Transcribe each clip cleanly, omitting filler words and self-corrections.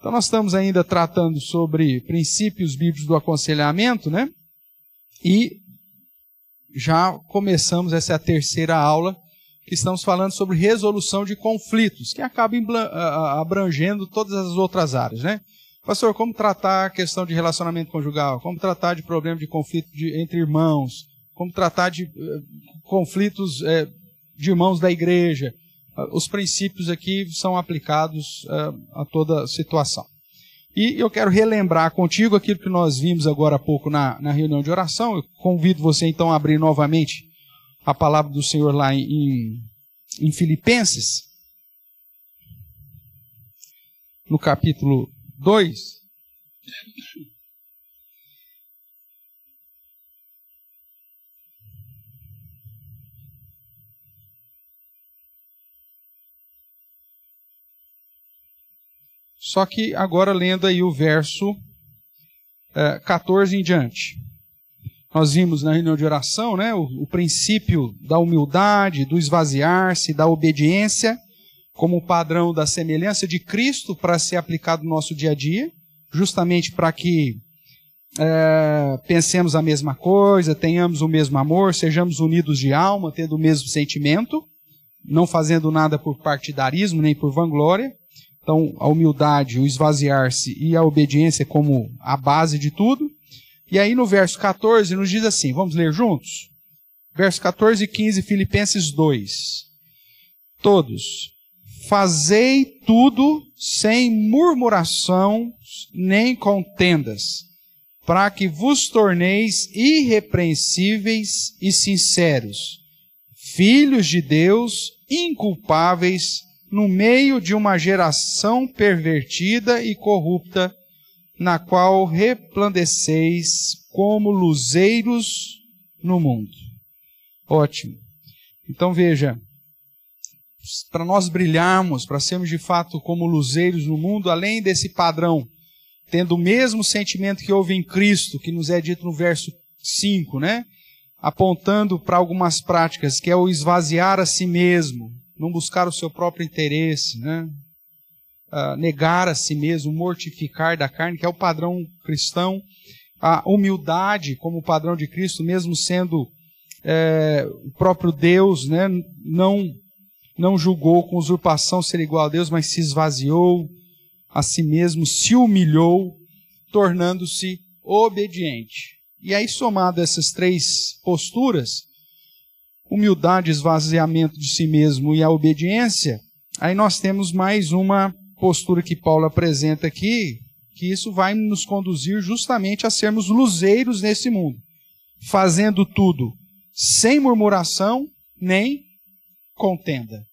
Então nós estamos ainda tratando sobre princípios bíblicos do aconselhamento, né? E já começamos, essa é a terceira aula, que estamos falando sobre resolução de conflitos, que acaba abrangendo todas as outras áreas, né? Pastor, como tratar a questão de relacionamento conjugal? Como tratar de problema de conflito entre irmãos? Como tratar de conflitos de irmãos da igreja? Os princípios aqui são aplicados a toda situação. E eu quero relembrar contigo aquilo que nós vimos agora há pouco na reunião de oração. Eu convido você então a abrir novamente a palavra do Senhor lá em Filipenses, no capítulo 2. Só que agora lendo aí o verso 14 em diante. Nós vimos na reunião de oração, né, o princípio da humildade, do esvaziar-se, da obediência, como padrão da semelhança de Cristo para ser aplicado no nosso dia a dia, justamente para que pensemos a mesma coisa, tenhamos o mesmo amor, sejamos unidos de alma, tendo o mesmo sentimento, não fazendo nada por partidarismo nem por vanglória. Então, a humildade, o esvaziar-se e a obediência como a base de tudo. E aí no verso 14 nos diz assim, vamos ler juntos? Verso 14 e 15, Filipenses 2. Todos, fazei tudo sem murmuração nem contendas, para que vos torneis irrepreensíveis e sinceros, filhos de Deus, inculpáveis, no meio de uma geração pervertida e corrupta, na qual resplandeceis como luzeiros no mundo. Ótimo. Então veja, para nós brilharmos, para sermos de fato como luzeiros no mundo, além desse padrão, tendo o mesmo sentimento que houve em Cristo, que nos é dito no verso 5, né? Apontando para algumas práticas, que é o esvaziar a si mesmo, não buscar o seu próprio interesse, né? Negar a si mesmo, mortificar da carne, que é o padrão cristão, a humildade como padrão de Cristo, mesmo sendo o próprio Deus, né? Não julgou com usurpação ser igual a Deus, mas se esvaziou a si mesmo, se humilhou, tornando-se obediente. E aí, somado a essas três posturas, humildade, esvaziamento de si mesmo e a obediência, aí nós temos mais uma postura que Paulo apresenta aqui, que isso vai nos conduzir justamente a sermos luzeiros nesse mundo, fazendo tudo sem murmuração nem contenda.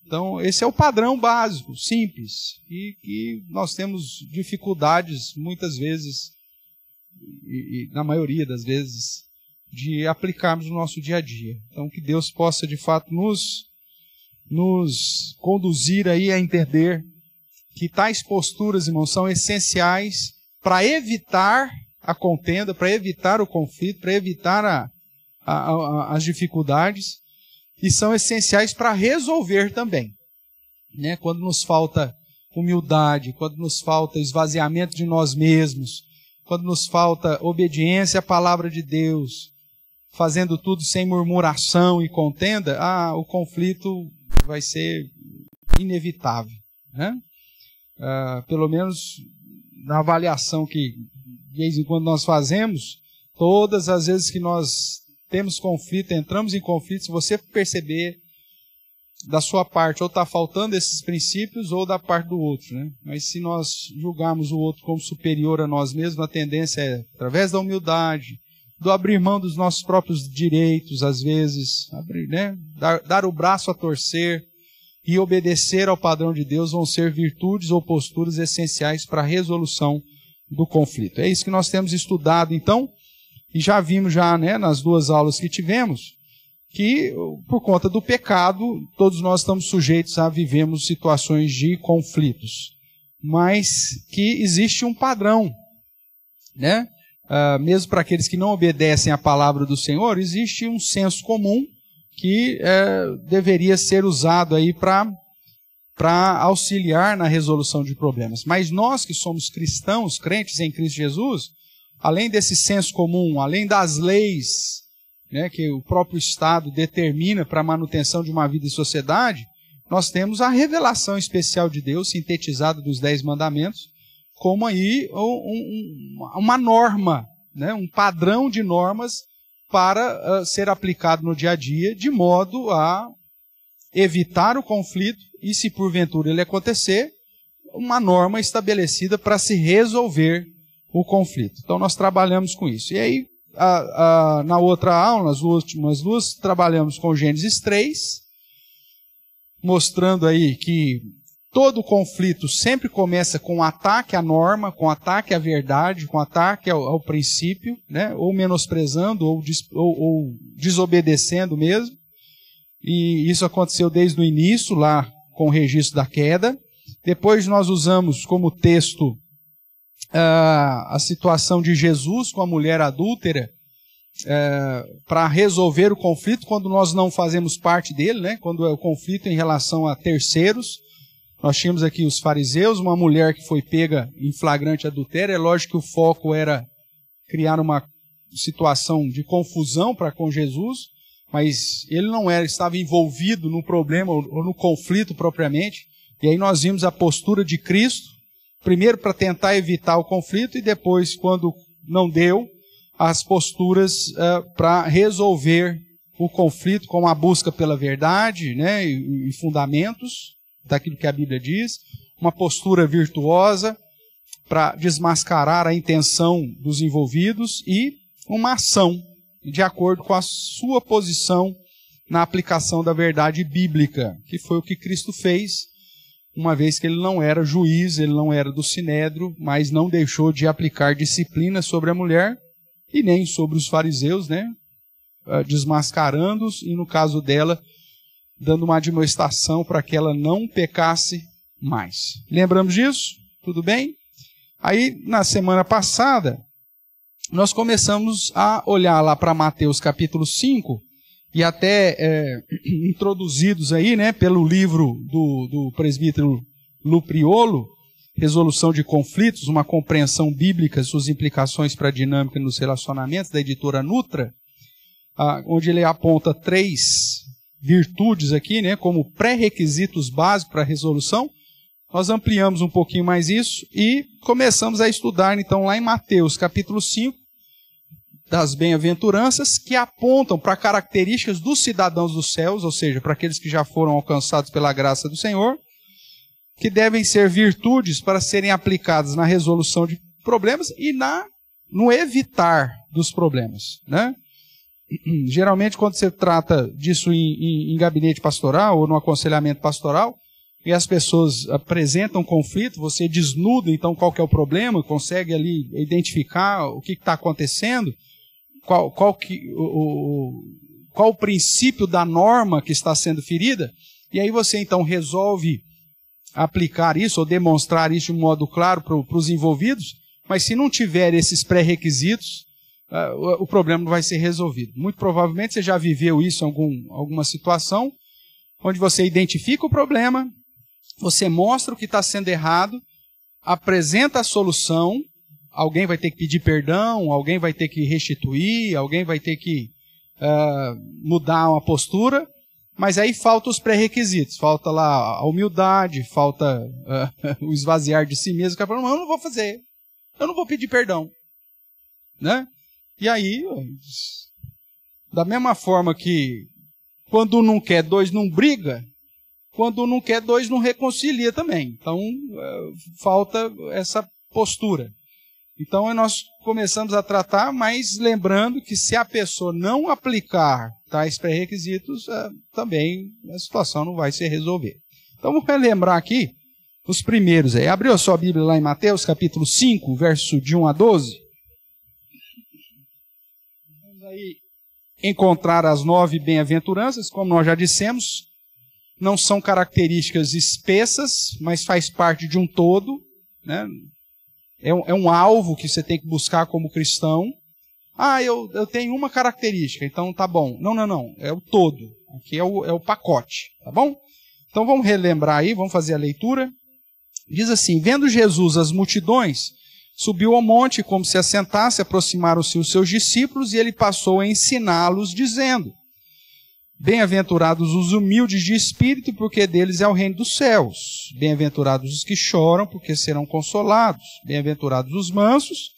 Então, esse é o padrão básico, simples, e que nós temos dificuldades, muitas vezes, e na maioria das vezes, de aplicarmos no nosso dia a dia. Então, que Deus possa, de fato, nos conduzir aí a entender que tais posturas, irmãos, são essenciais para evitar a contenda, para evitar o conflito, para evitar as dificuldades, e são essenciais para resolver também. Né? Quando nos falta humildade, quando nos falta esvaziamento de nós mesmos, quando nos falta obediência à palavra de Deus, fazendo tudo sem murmuração e contenda, o conflito vai ser inevitável. Né? Pelo menos na avaliação que de vez em quando nós fazemos, todas as vezes que nós temos conflito, entramos em conflito, se você perceber da sua parte, ou está faltando esses princípios, ou da parte do outro. Né? Mas se nós julgarmos o outro como superior a nós mesmos, a tendência é, através da humildade, do abrir mão dos nossos próprios direitos, às vezes, né? dar o braço a torcer e obedecer ao padrão de Deus, vão ser virtudes ou posturas essenciais para a resolução do conflito. É isso que nós temos estudado, então, e já vimos né, nas duas aulas que tivemos, que por conta do pecado, todos nós estamos sujeitos a vivermos situações de conflitos, mas que existe um padrão, né? Mesmo para aqueles que não obedecem à palavra do Senhor, existe um senso comum que deveria ser usado aí para para auxiliar na resolução de problemas. Mas nós que somos cristãos, crentes em Cristo Jesus, além desse senso comum, além das leis, né, que o próprio Estado determina para a manutenção de uma vida em sociedade, nós temos a revelação especial de Deus, sintetizada dos 10 mandamentos, como aí uma norma, né, um padrão de normas para ser aplicado no dia a dia, de modo a evitar o conflito e, se porventura ele acontecer, uma norma estabelecida para se resolver o conflito. Então nós trabalhamos com isso. E aí, na outra aula, nas últimas duas, trabalhamos com Gênesis 3, mostrando aí que todo conflito sempre começa com um ataque à norma, com um ataque à verdade, com um ataque ao princípio, né? Ou menosprezando, ou desobedecendo mesmo. E isso aconteceu desde o início, lá com o registro da queda. Depois nós usamos como texto a situação de Jesus com a mulher adúltera, para resolver o conflito quando nós não fazemos parte dele, né? Quando é o conflito em relação a terceiros. Nós tínhamos aqui os fariseus, uma mulher que foi pega em flagrante adultério. É lógico que o foco era criar uma situação de confusão para com Jesus, mas ele não estava envolvido no problema ou no conflito propriamente. E aí nós vimos a postura de Cristo, primeiro para tentar evitar o conflito e depois, quando não deu, as posturas para resolver o conflito com a busca pela verdade, né, e fundamentos daquilo que a Bíblia diz, uma postura virtuosa para desmascarar a intenção dos envolvidos e uma ação de acordo com a sua posição na aplicação da verdade bíblica, que foi o que Cristo fez, uma vez que ele não era juiz, ele não era do sinédrio, mas não deixou de aplicar disciplina sobre a mulher e nem sobre os fariseus, né? Desmascarando-os e, no caso dela, dando uma admoestação para que ela não pecasse mais. Lembramos disso? Tudo bem? Aí, na semana passada, nós começamos a olhar lá para Mateus capítulo 5, e até introduzidos aí, né, pelo livro do presbítero Lupriolo, Resolução de Conflitos, uma compreensão bíblica, suas implicações para a dinâmica nos relacionamentos, da editora Nutra, onde ele aponta 3 virtudes aqui, né, como pré-requisitos básicos para a resolução. Nós ampliamos um pouquinho mais isso e começamos a estudar, então, lá em Mateus, capítulo 5, das bem-aventuranças, que apontam para características dos cidadãos dos céus, ou seja, para aqueles que já foram alcançados pela graça do Senhor, que devem ser virtudes para serem aplicadas na resolução de problemas e no evitar dos problemas, né? Geralmente, quando você trata disso em gabinete pastoral ou no aconselhamento pastoral, e as pessoas apresentam conflito, você desnuda, então, qual que é o problema, consegue ali identificar o que está acontecendo, qual o princípio da norma que está sendo ferida, e aí você, então, resolve aplicar isso ou demonstrar isso de modo claro para os envolvidos, mas se não tiver esses pré-requisitos, o problema não vai ser resolvido. Muito provavelmente você já viveu isso em alguma situação, onde você identifica o problema, você mostra o que está sendo errado, apresenta a solução, alguém vai ter que pedir perdão, alguém vai ter que restituir, alguém vai ter que mudar uma postura, mas aí faltam os pré-requisitos, falta lá a humildade, falta o esvaziar de si mesmo, o cara fala, não, eu não vou fazer, eu não vou pedir perdão, né? E aí, da mesma forma que quando um não quer, dois não briga, quando um não quer, dois não reconcilia também. Então, falta essa postura. Então, nós começamos a tratar, mas lembrando que se a pessoa não aplicar tais pré-requisitos, também a situação não vai se resolver. Então, vamos relembrar aqui os primeiros. Abriu a sua Bíblia lá em Mateus, capítulo 5, verso de 1 a 12. Vamos aí encontrar as 9 bem-aventuranças, como nós já dissemos, não são características espessas, mas faz parte de um todo, né? É um alvo que você tem que buscar como cristão. Eu tenho uma característica, então tá bom. Não. É o todo. Aqui é o pacote, tá bom? Então vamos relembrar aí, vamos fazer a leitura. Diz assim: vendo Jesus as multidões, subiu ao monte, como se assentasse, aproximaram-se os seus discípulos, e ele passou a ensiná-los, dizendo: bem-aventurados os humildes de espírito, porque deles é o reino dos céus. Bem-aventurados os que choram, porque serão consolados. Bem-aventurados os mansos,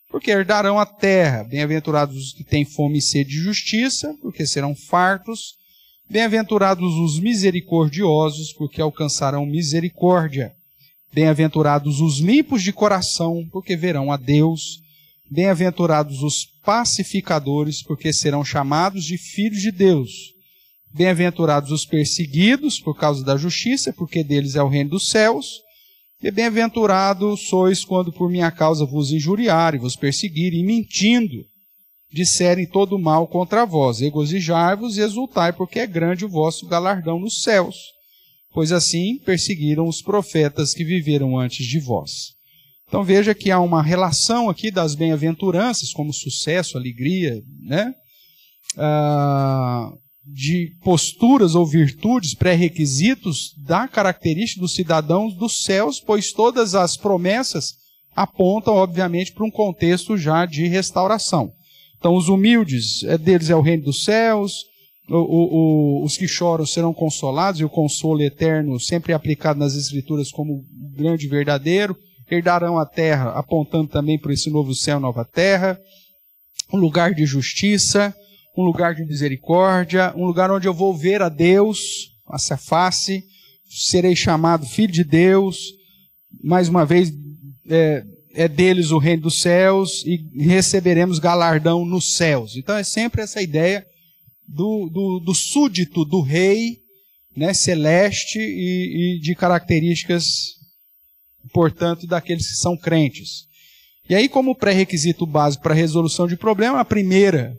porque herdarão a terra. Bem-aventurados os que têm fome e sede de justiça, porque serão fartos. Bem-aventurados os misericordiosos, porque alcançarão misericórdia. Bem-aventurados os limpos de coração, porque verão a Deus. Bem-aventurados os pacificadores, porque serão chamados de filhos de Deus. Bem-aventurados os perseguidos por causa da justiça, porque deles é o reino dos céus. E bem-aventurados sois quando por minha causa vos injuriarem, vos perseguirem, e mentindo, disserem todo mal contra vós. Regozijai-vos e exultai, porque é grande o vosso galardão nos céus. Pois assim perseguiram os profetas que viveram antes de vós. Então veja que há uma relação aqui das bem-aventuranças, como sucesso, alegria, né? De posturas ou virtudes, pré-requisitos da característica dos cidadãos dos céus, pois todas as promessas apontam, obviamente, para um contexto já de restauração. Então, os humildes, deles é o reino dos céus, os que choram serão consolados, e o consolo eterno sempre aplicado nas Escrituras como grande e verdadeiro, herdarão a terra, apontando também para esse novo céu, nova terra, um lugar de justiça, um lugar de misericórdia, um lugar onde eu vou ver a Deus, face a face, serei chamado filho de Deus, mais uma vez, é deles o reino dos céus, e receberemos galardão nos céus. Então é sempre essa ideia do súdito, do rei, né, celeste e de características, portanto, daqueles que são crentes. E aí, como pré-requisito básico para a resolução de problema, a primeira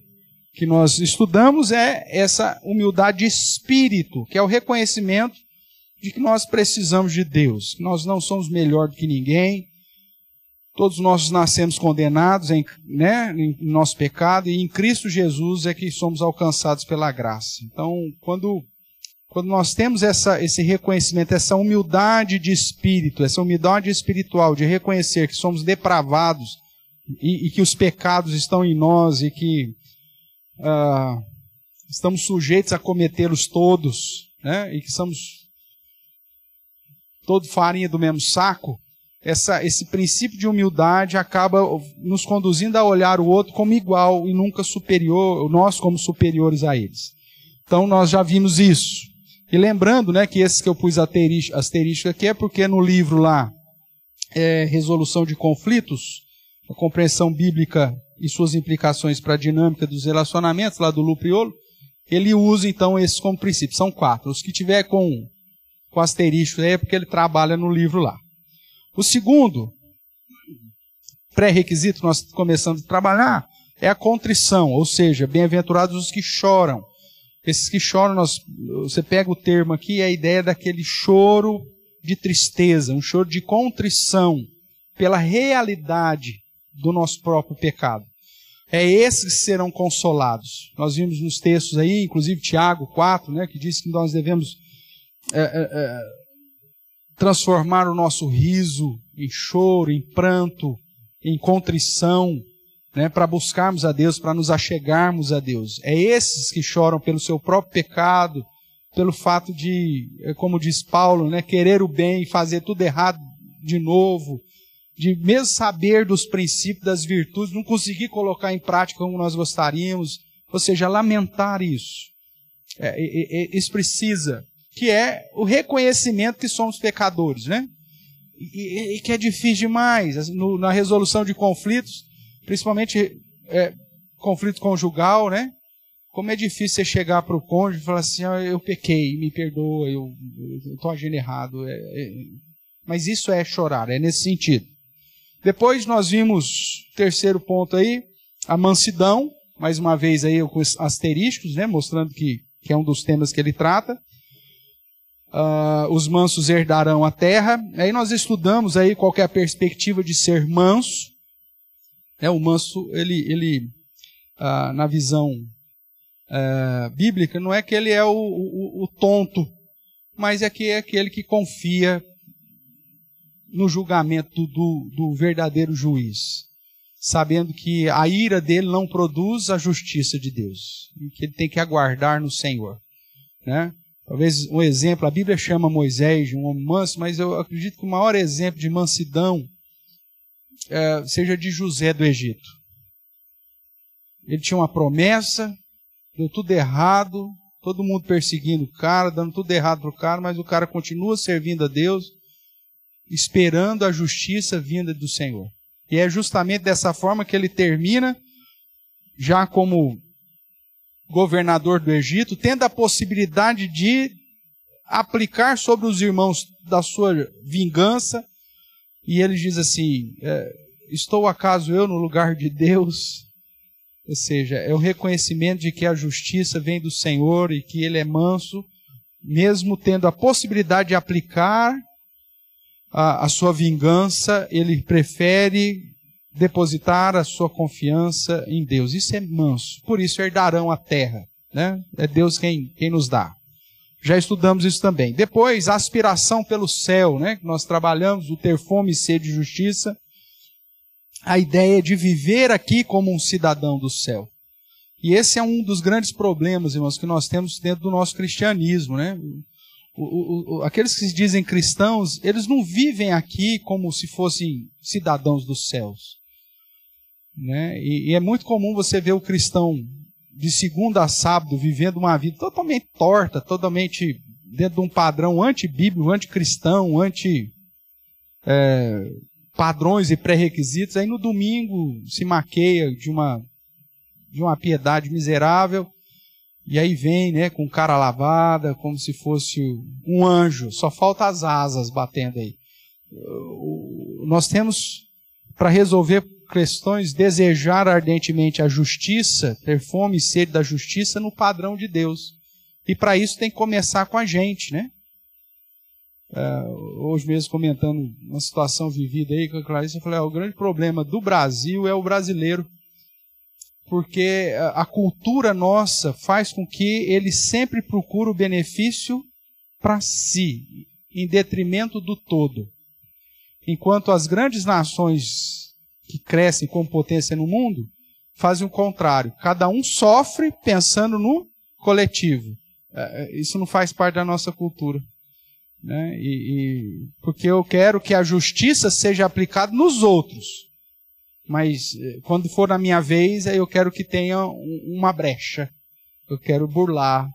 que nós estudamos é essa humildade de espírito, que é o reconhecimento de que nós precisamos de Deus, que nós não somos melhor do que ninguém, todos nós nascemos condenados em nosso pecado, e em Cristo Jesus é que somos alcançados pela graça. Então, quando nós temos esse reconhecimento, essa humildade de espírito, essa humildade espiritual de reconhecer que somos depravados e que os pecados estão em nós e que estamos sujeitos a cometê-los todos, né? E que somos todo farinha do mesmo saco, esse princípio de humildade acaba nos conduzindo a olhar o outro como igual e nunca superior, nós como superiores a eles. Então nós já vimos isso. E lembrando, né, que esses que eu pus asterisco aqui é porque no livro lá, Resolução de Conflitos, a compreensão bíblica e suas implicações para a dinâmica dos relacionamentos, lá do Lupriolo, ele usa então esses como princípio. São 4. Os que tiver com asterisco é porque ele trabalha no livro lá. O segundo pré-requisito que nós começamos a trabalhar é a contrição, ou seja, bem-aventurados os que choram. Esses que choram, você pega o termo aqui, é a ideia daquele choro de tristeza, um choro de contrição pela realidade do nosso próprio pecado. É esses que serão consolados. Nós vimos nos textos aí, inclusive Tiago 4, né, que diz que nós devemos transformar o nosso riso em choro, em pranto, em contrição, né, para buscarmos a Deus, para nos achegarmos a Deus. É esses que choram pelo seu próprio pecado, pelo fato de, como diz Paulo, né, querer o bem e fazer tudo errado de novo, de mesmo saber dos princípios, das virtudes, não conseguir colocar em prática como nós gostaríamos, ou seja, lamentar isso. Isso precisa, que é o reconhecimento que somos pecadores, né? E que é difícil demais, na resolução de conflitos, principalmente conflito conjugal, né? Como é difícil você chegar para o cônjuge e falar assim, eu pequei, me perdoa, eu estou agindo errado. Mas isso é chorar, é nesse sentido. Depois nós vimos, terceiro ponto aí, a mansidão, mais uma vez aí com asteriscos, né? Mostrando que é um dos temas que ele trata. Os mansos herdarão a terra. Aí nós estudamos aí qual que é a perspectiva de ser manso. O manso, ele na visão bíblica, não é que ele é o tonto, mas é aquele que confia no julgamento do verdadeiro juiz, sabendo que a ira dele não produz a justiça de Deus, e que ele tem que aguardar no Senhor, né? Talvez um exemplo, a Bíblia chama Moisés de um homem manso, mas eu acredito que o maior exemplo de mansidão seja de José do Egito. Ele tinha uma promessa, deu tudo errado, todo mundo perseguindo o cara, dando tudo errado para o cara, mas o cara continua servindo a Deus, esperando a justiça vinda do Senhor. E é justamente dessa forma que ele termina, já como governador do Egito, tendo a possibilidade de aplicar sobre os irmãos da sua vingança, e ele diz assim, estou acaso eu no lugar de Deus? Ou seja, é o reconhecimento de que a justiça vem do Senhor e que ele é manso, mesmo tendo a possibilidade de aplicar a sua vingança, ele prefere depositar a sua confiança em Deus. Isso é manso. Por isso herdarão a terra, né? É Deus quem nos dá. Já estudamos isso também. Depois, a aspiração pelo céu, né? Nós trabalhamos o ter fome e sede de justiça. A ideia de viver aqui como um cidadão do céu. E esse é um dos grandes problemas, irmãos, que nós temos dentro do nosso cristianismo, né? Aqueles que se dizem cristãos, eles não vivem aqui como se fossem cidadãos dos céus, né? E é muito comum você ver o cristão de segunda a sábado vivendo uma vida totalmente torta, totalmente dentro de um padrão antibíblico, anticristão, padrões e pré-requisitos. Aí no domingo se maqueia de uma piedade miserável, e aí vem, né, com cara lavada, como se fosse um anjo, só falta as asas batendo aí. Nós temos, para resolver questões, desejar ardentemente a justiça, ter fome e sede da justiça no padrão de Deus. E para isso tem que começar com a gente, né? Hoje mesmo comentando uma situação vivida aí com a Clarice, eu falei, o grande problema do Brasil é o brasileiro, porque a cultura nossa faz com que ele sempre procure o benefício para si, em detrimento do todo. Enquanto as grandes nações que crescem com potência no mundo fazem o contrário. Cada um sofre pensando no coletivo. Isso não faz parte da nossa cultura, né? Porque eu quero que a justiça seja aplicada nos outros. Mas quando for na minha vez, eu quero que tenha uma brecha. Eu quero burlar.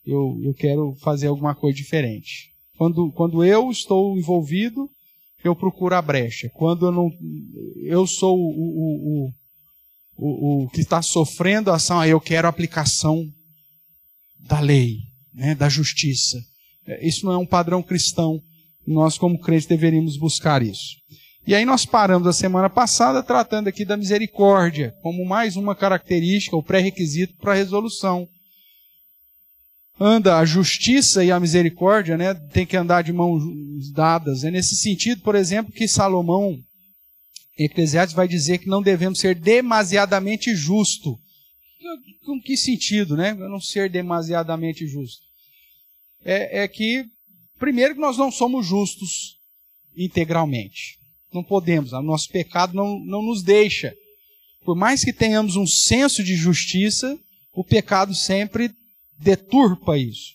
Eu quero fazer alguma coisa diferente. Quando eu estou envolvido, eu procuro a brecha. Quando eu sou o que está sofrendo a ação, eu quero a aplicação da lei, né, da justiça. Isso não é um padrão cristão. Nós, como crentes, deveríamos buscar isso. E aí nós paramos a semana passada tratando aqui da misericórdia, como mais uma característica, o pré-requisito para a resolução. A justiça e a misericórdia, né, tem que andar de mãos dadas. É nesse sentido, por exemplo, que Salomão, em Eclesiastes, vai dizer que não devemos ser demasiadamente justos. Com que sentido, né? Não ser demasiadamente justo. É que, primeiro, que nós não somos justos integralmente. Não podemos, o nosso pecado não nos deixa. Por mais que tenhamos um senso de justiça, o pecado sempre deturpa isso.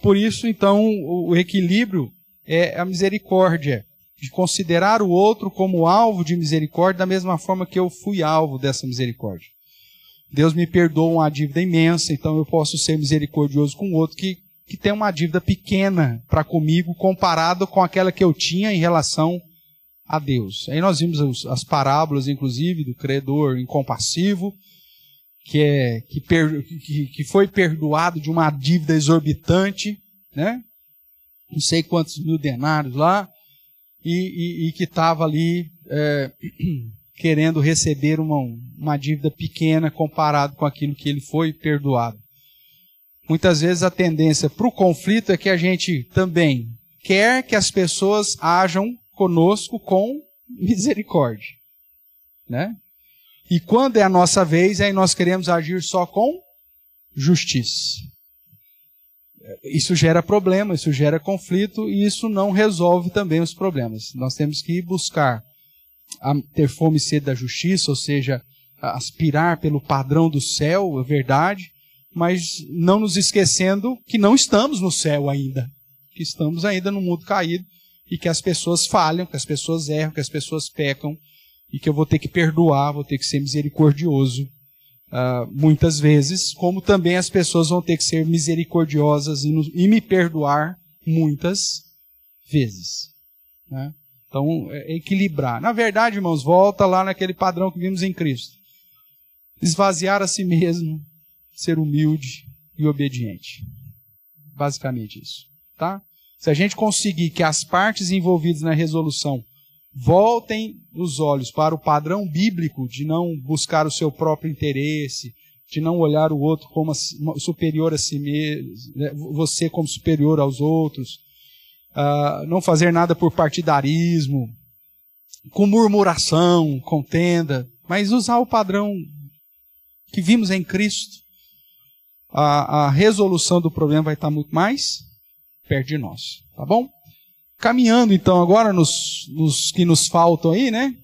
Por isso, então, o equilíbrio é a misericórdia, de considerar o outro como alvo de misericórdia, da mesma forma que eu fui alvo dessa misericórdia. Deus me perdoa uma dívida imensa, então eu posso ser misericordioso com o outro que tem uma dívida pequena para comigo, comparado com aquela que eu tinha em relação a Deus. Aí nós vimos as parábolas, inclusive, do credor incompassivo, que foi perdoado de uma dívida exorbitante, né? Não sei quantos mil denários lá, e que estava ali querendo receber uma dívida pequena comparado com aquilo que ele foi perdoado. Muitas vezes a tendência para o conflito é que a gente também quer que as pessoas ajam conosco com misericórdia, né? E quando é a nossa vez, aí nós queremos agir só com justiça. isso gera problema, isso gera conflito e isso não resolve também os problemas. Nós temos que buscar ter fome e sede da justiça, ou seja, aspirar pelo padrão do céu, é verdade, mas não nos esquecendo que não estamos no céu ainda, que estamos ainda no mundo caído e que as pessoas falham, que as pessoas erram, que as pessoas pecam e que eu vou ter que perdoar, vou ter que ser misericordioso muitas vezes, como também as pessoas vão ter que ser misericordiosas e me perdoar muitas vezes, né? Então, é equilibrar. Na verdade, irmãos, volta lá naquele padrão que vimos em Cristo. Esvaziar a si mesmo, ser humilde e obediente. Basicamente isso, tá? Se a gente conseguir que as partes envolvidas na resolução voltem os olhos para o padrão bíblico de não buscar o seu próprio interesse, de não olhar o outro como superior a si mesmo, você como superior aos outros, não fazer nada por partidarismo, com murmuração, contenda, mas usar o padrão que vimos em Cristo, a resolução do problema vai estar muito mais perto de nós, tá bom? Caminhando então agora nos que nos faltam aí, né?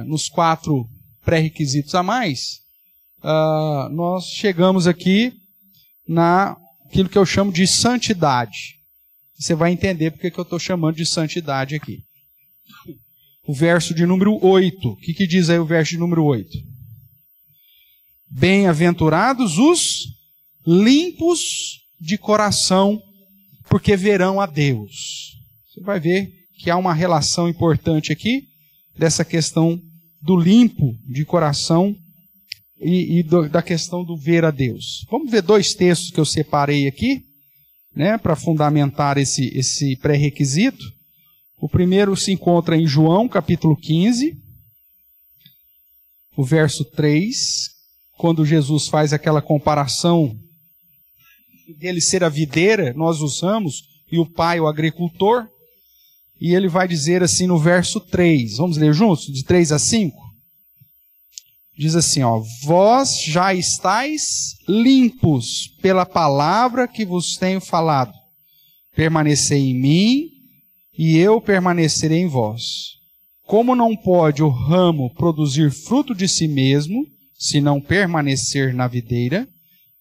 Nos 4 pré-requisitos a mais, nós chegamos aqui naquilo que eu chamo de santidade. Você vai entender porque que eu estou chamando de santidade aqui. O verso de número 8. O que diz aí o verso de número 8? Bem-aventurados os limpos de coração, porque verão a Deus. Você vai ver que há uma relação importante aqui dessa questão do limpo de coração e da questão do ver a Deus. Vamos ver 2 textos que eu separei aqui, né, para fundamentar esse pré-requisito. O primeiro se encontra em João, capítulo 15, o verso 3, quando Jesus faz aquela comparação dele ser a videira, nós usamos, e o pai o agricultor, e ele vai dizer assim no verso 3, vamos ler juntos, de 3 a 5? Diz assim, vós já estáis limpos pela palavra que vos tenho falado. Permanecei em mim, e eu permanecerei em vós. Como não pode o ramo produzir fruto de si mesmo, se não permanecer na videira,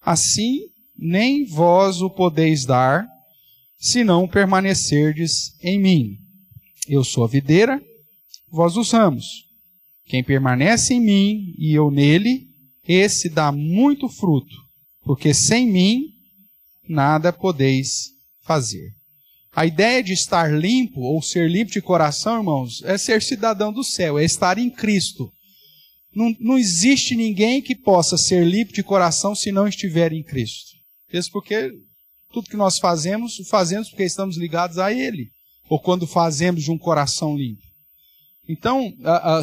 assim nem vós o podeis dar, se não permanecerdes em mim. Eu sou a videira, vós os ramos. Quem permanece em mim e eu nele, esse dá muito fruto, porque sem mim nada podeis fazer. A ideia de estar limpo, ou ser limpo de coração, irmãos, é ser cidadão do céu, é estar em Cristo. Não existe ninguém que possa ser limpo de coração se não estiver em Cristo. Isso porque tudo que nós fazemos porque estamos ligados a Ele, ou quando fazemos de um coração limpo. Então,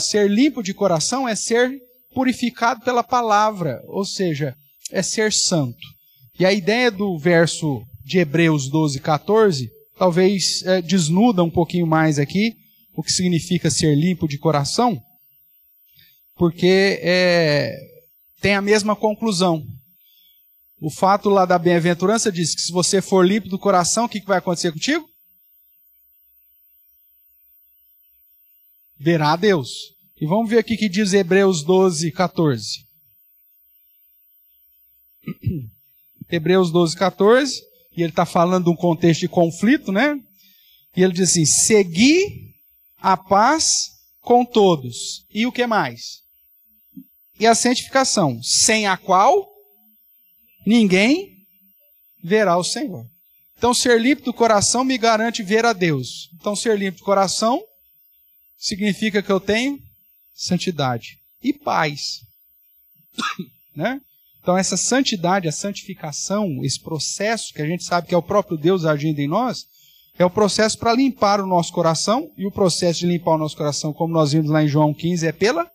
ser limpo de coração é ser purificado pela palavra, ou seja, é ser santo. E a ideia do verso de Hebreus 12, 14, talvez desnuda um pouquinho mais aqui o que significa ser limpo de coração, porque tem a mesma conclusão. O fato lá da bem-aventurança diz que se você for limpo do coração, o que vai acontecer contigo? Verá a Deus. E vamos ver aqui o que diz Hebreus 12, 14. Hebreus 12, 14. E ele está falando de um contexto de conflito, né? E ele diz assim, segui a paz com todos. E o que mais? E a santificação, sem a qual ninguém verá o Senhor. Então, ser limpo do coração me garante ver a Deus. Então, ser limpo do coração significa que eu tenho santidade e paz. Né? Então, essa santidade, a santificação, esse processo que a gente sabe que é o próprio Deus agindo em nós, é o processo para limpar o nosso coração. E o processo de limpar o nosso coração, como nós vimos lá em João 15, é pela...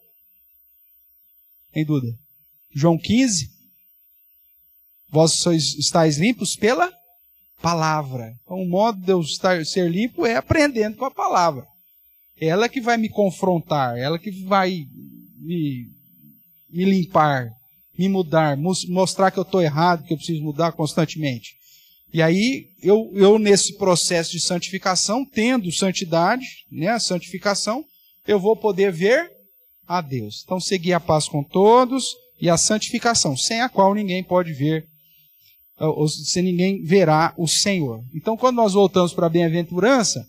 Em dúvida? João 15, vós estáis limpos pela palavra. Então, o modo de eu ser limpo é aprendendo com a palavra. Ela que vai me confrontar, ela que vai me limpar, me mudar, mostrar que eu estou errado, que eu preciso mudar constantemente. E aí, eu nesse processo de santificação, tendo santidade, né, a santificação, eu vou poder ver a Deus. Então, seguir a paz com todos e a santificação, sem a qual ninguém pode ver, ou se ninguém verá o Senhor. Então, quando nós voltamos para a bem-aventurança,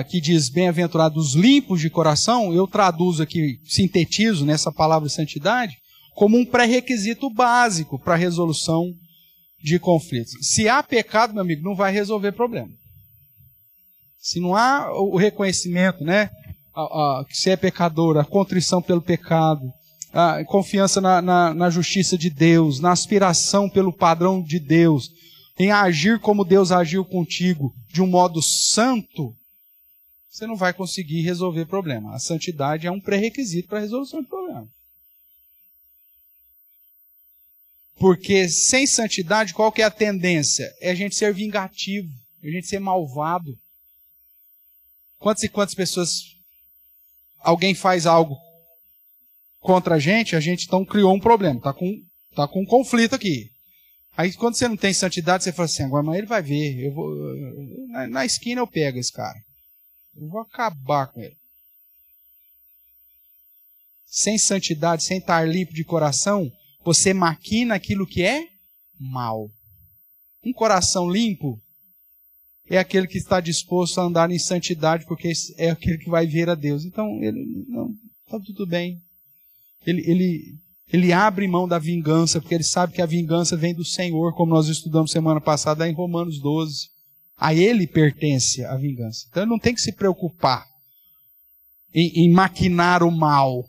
que diz bem-aventurados limpos de coração, eu traduzo aqui, sintetizo nessa palavra santidade, como um pré-requisito básico para a resolução de conflitos. Se há pecado, meu amigo, não vai resolver problema. Se não há o reconhecimento, né, que você é pecador, a contrição pelo pecado, a confiança na justiça de Deus, na aspiração pelo padrão de Deus, em agir como Deus agiu contigo, de um modo santo, você não vai conseguir resolver problema. A santidade é um pré-requisito para a resolução de problema. Porque sem santidade, qual que é a tendência? É a gente ser vingativo, é a gente ser malvado. Quantas e quantas pessoas, alguém faz algo contra a gente então criou um problema, tá com um conflito aqui. Aí quando você não tem santidade, você fala assim, agora mas ele vai ver, na esquina eu pego esse cara. Eu vou acabar com ele. Sem santidade, sem estar limpo de coração, você maquina aquilo que é mal. Um coração limpo é aquele que está disposto a andar em santidade, porque é aquele que vai ver a Deus. Então, está tudo bem. Ele abre mão da vingança, porque ele sabe que a vingança vem do Senhor, como nós estudamos semana passada em Romanos 12. A ele pertence a vingança. Então ele não tem que se preocupar em maquinar o mal,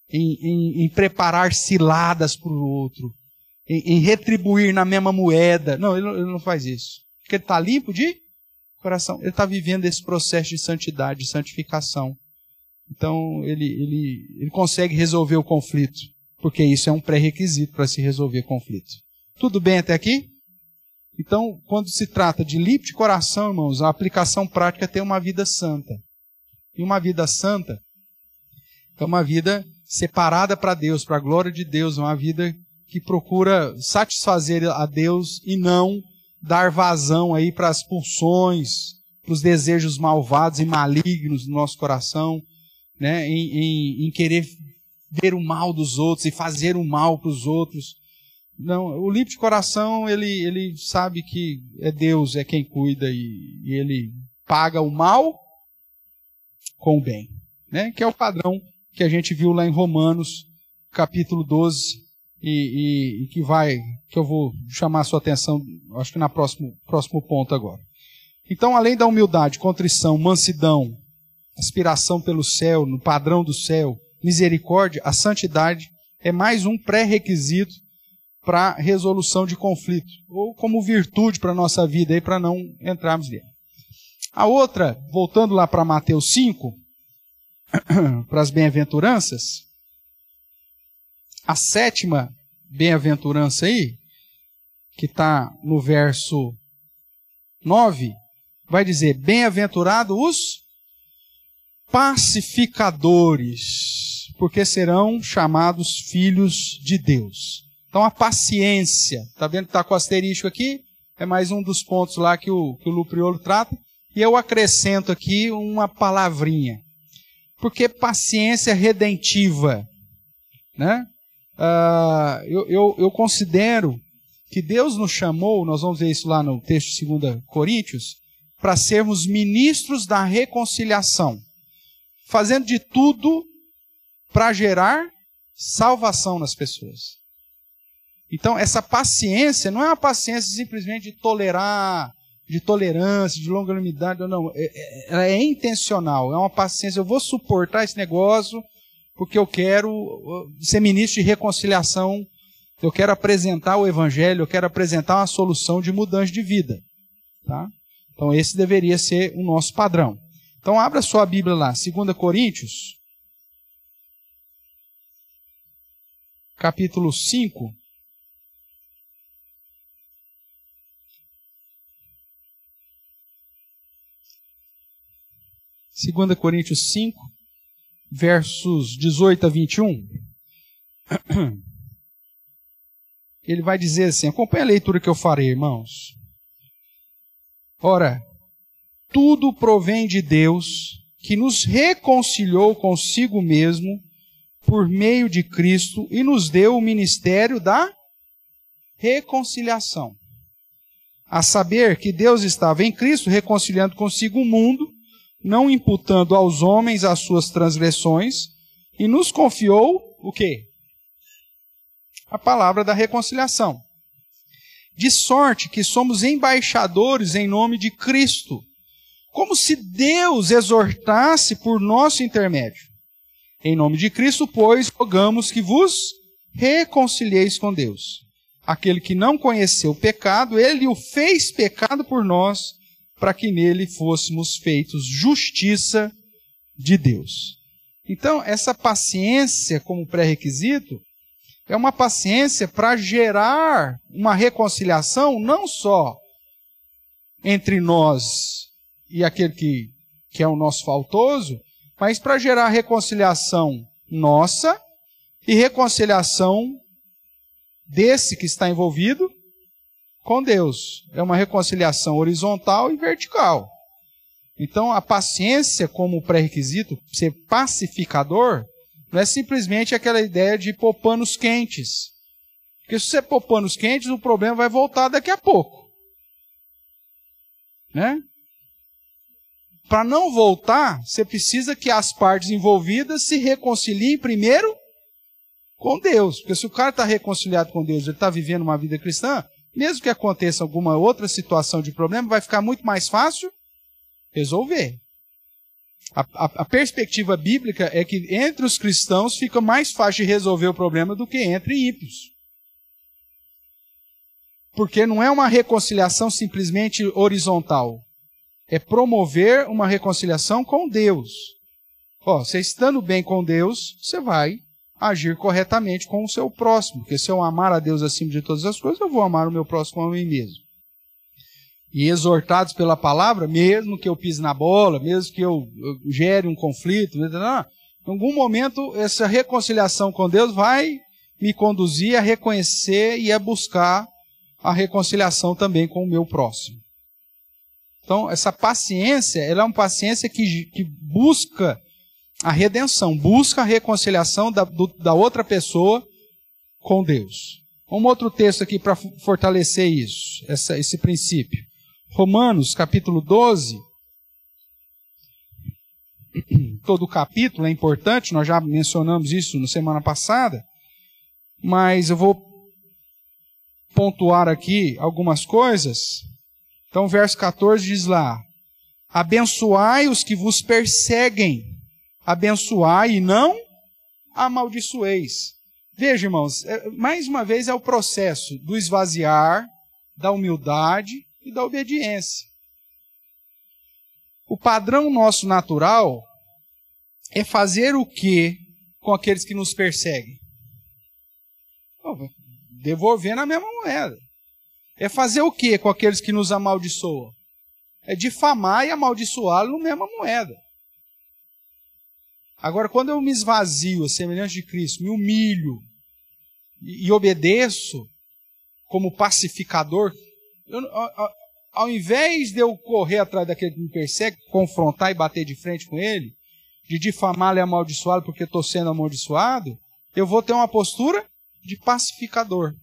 em preparar ciladas para o outro, em retribuir na mesma moeda. Não, ele não faz isso. Porque ele está limpo de coração. Ele está vivendo esse processo de santidade, de santificação. Então ele consegue resolver o conflito, porque isso é um pré-requisito para se resolver conflito. Tudo bem até aqui? Então, quando se trata de limpo de coração, irmãos, a aplicação prática é ter uma vida santa. E uma vida santa é uma vida separada para Deus, para a glória de Deus, uma vida que procura satisfazer a Deus e não dar vazão aí para as pulsões, para os desejos malvados e malignos do nosso coração, né? Em querer ver o mal dos outros e fazer o mal para os outros. Não, o limpo de coração, ele sabe que é Deus, é quem cuida e ele paga o mal com o bem, né? Que é o padrão que a gente viu lá em Romanos, capítulo 12, e que eu vou chamar a sua atenção, acho que no próximo ponto agora. Então, além da humildade, contrição, mansidão, aspiração pelo céu, no padrão do céu, misericórdia, a santidade é mais um pré-requisito para resolução de conflito, ou como virtude para a nossa vida, para não entrarmos nele. A outra, voltando lá para Mateus 5, para as bem-aventuranças, a sétima bem-aventurança aí, que está no verso 9, vai dizer, bem-aventurado os pacificadores, porque serão chamados filhos de Deus. Então a paciência, está vendo que está com asterisco aqui? É mais um dos pontos lá que o Lupriolo trata. E eu acrescento aqui uma palavrinha. Porque paciência redentiva, né? Eu considero que Deus nos chamou, nós vamos ver isso lá no texto de 2 Coríntios, para sermos ministros da reconciliação, fazendo de tudo para gerar salvação nas pessoas. Então, essa paciência não é uma paciência simplesmente de tolerar, de tolerância, de longanimidade, não. Ela é intencional, é uma paciência. Eu vou suportar esse negócio porque eu quero ser ministro de reconciliação, eu quero apresentar o Evangelho, eu quero apresentar uma solução de mudança de vida. Tá? Então, esse deveria ser o nosso padrão. Então, abra sua Bíblia lá, 2 Coríntios, capítulo 5. 2 Coríntios 5, versos 18 a 21. ele vai dizer assim, acompanha a leitura que eu farei, irmãos. Ora, tudo provém de Deus, que nos reconciliou consigo mesmo por meio de Cristo e nos deu o ministério da reconciliação. A saber que Deus estava em Cristo reconciliando consigo o mundo, não imputando aos homens as suas transgressões, e nos confiou o quê? A palavra da reconciliação. De sorte que somos embaixadores em nome de Cristo, como se Deus exortasse por nosso intermédio. Em nome de Cristo, pois, rogamos que vos reconcilieis com Deus. Aquele que não conheceu o pecado, ele o fez pecado por nós, para que nele fôssemos feitos justiça de Deus. Então, essa paciência como pré-requisito é uma paciência para gerar uma reconciliação não só entre nós e aquele que é o nosso faltoso, mas para gerar reconciliação nossa e reconciliação desse que está envolvido com Deus. É uma reconciliação horizontal e vertical. Então, a paciência como pré-requisito, ser pacificador, não é simplesmente aquela ideia de pôr panos quentes. Porque se você pôr panos quentes, o problema vai voltar daqui a pouco. Né? Para não voltar, você precisa que as partes envolvidas se reconciliem primeiro com Deus. Porque se o cara está reconciliado com Deus, ele está vivendo uma vida cristã, mesmo que aconteça alguma outra situação de problema, vai ficar muito mais fácil resolver. A perspectiva bíblica é que entre os cristãos fica mais fácil de resolver o problema do que entre ímpios. Porque não é uma reconciliação simplesmente horizontal. É promover uma reconciliação com Deus. Você estando bem com Deus, você vai agir corretamente com o seu próximo. Porque se eu amar a Deus acima de todas as coisas, eu vou amar o meu próximo como a mim mesmo. E exortados pela palavra, mesmo que eu pise na bola, mesmo que eu gere um conflito, em algum momento essa reconciliação com Deus vai me conduzir a reconhecer e a buscar a reconciliação também com o meu próximo. Então, essa paciência, ela é uma paciência que busca a redenção, busca a reconciliação da outra pessoa com Deus. Um outro texto aqui para fortalecer isso, esse princípio. Romanos, capítulo 12. Todo o capítulo é importante, nós já mencionamos isso na semana passada, mas eu vou pontuar aqui algumas coisas. Então, o verso 14 diz lá: abençoai os que vos perseguem, abençoai e não amaldiçoeis. Veja, irmãos, mais uma vez é o processo do esvaziar, da humildade e da obediência. O padrão nosso natural é fazer o que com aqueles que nos perseguem? Devolver na mesma moeda. É fazer o que com aqueles que nos amaldiçoam? É difamar e amaldiçoá-lo na mesma moeda. Agora, quando eu me esvazio, a semelhança de Cristo, me humilho e obedeço como pacificador, ao invés de eu correr atrás daquele que me persegue, confrontar e bater de frente com ele, de difamá-lo e amaldiçoá-lo porque estou sendo amaldiçoado, eu vou ter uma postura de pacificador.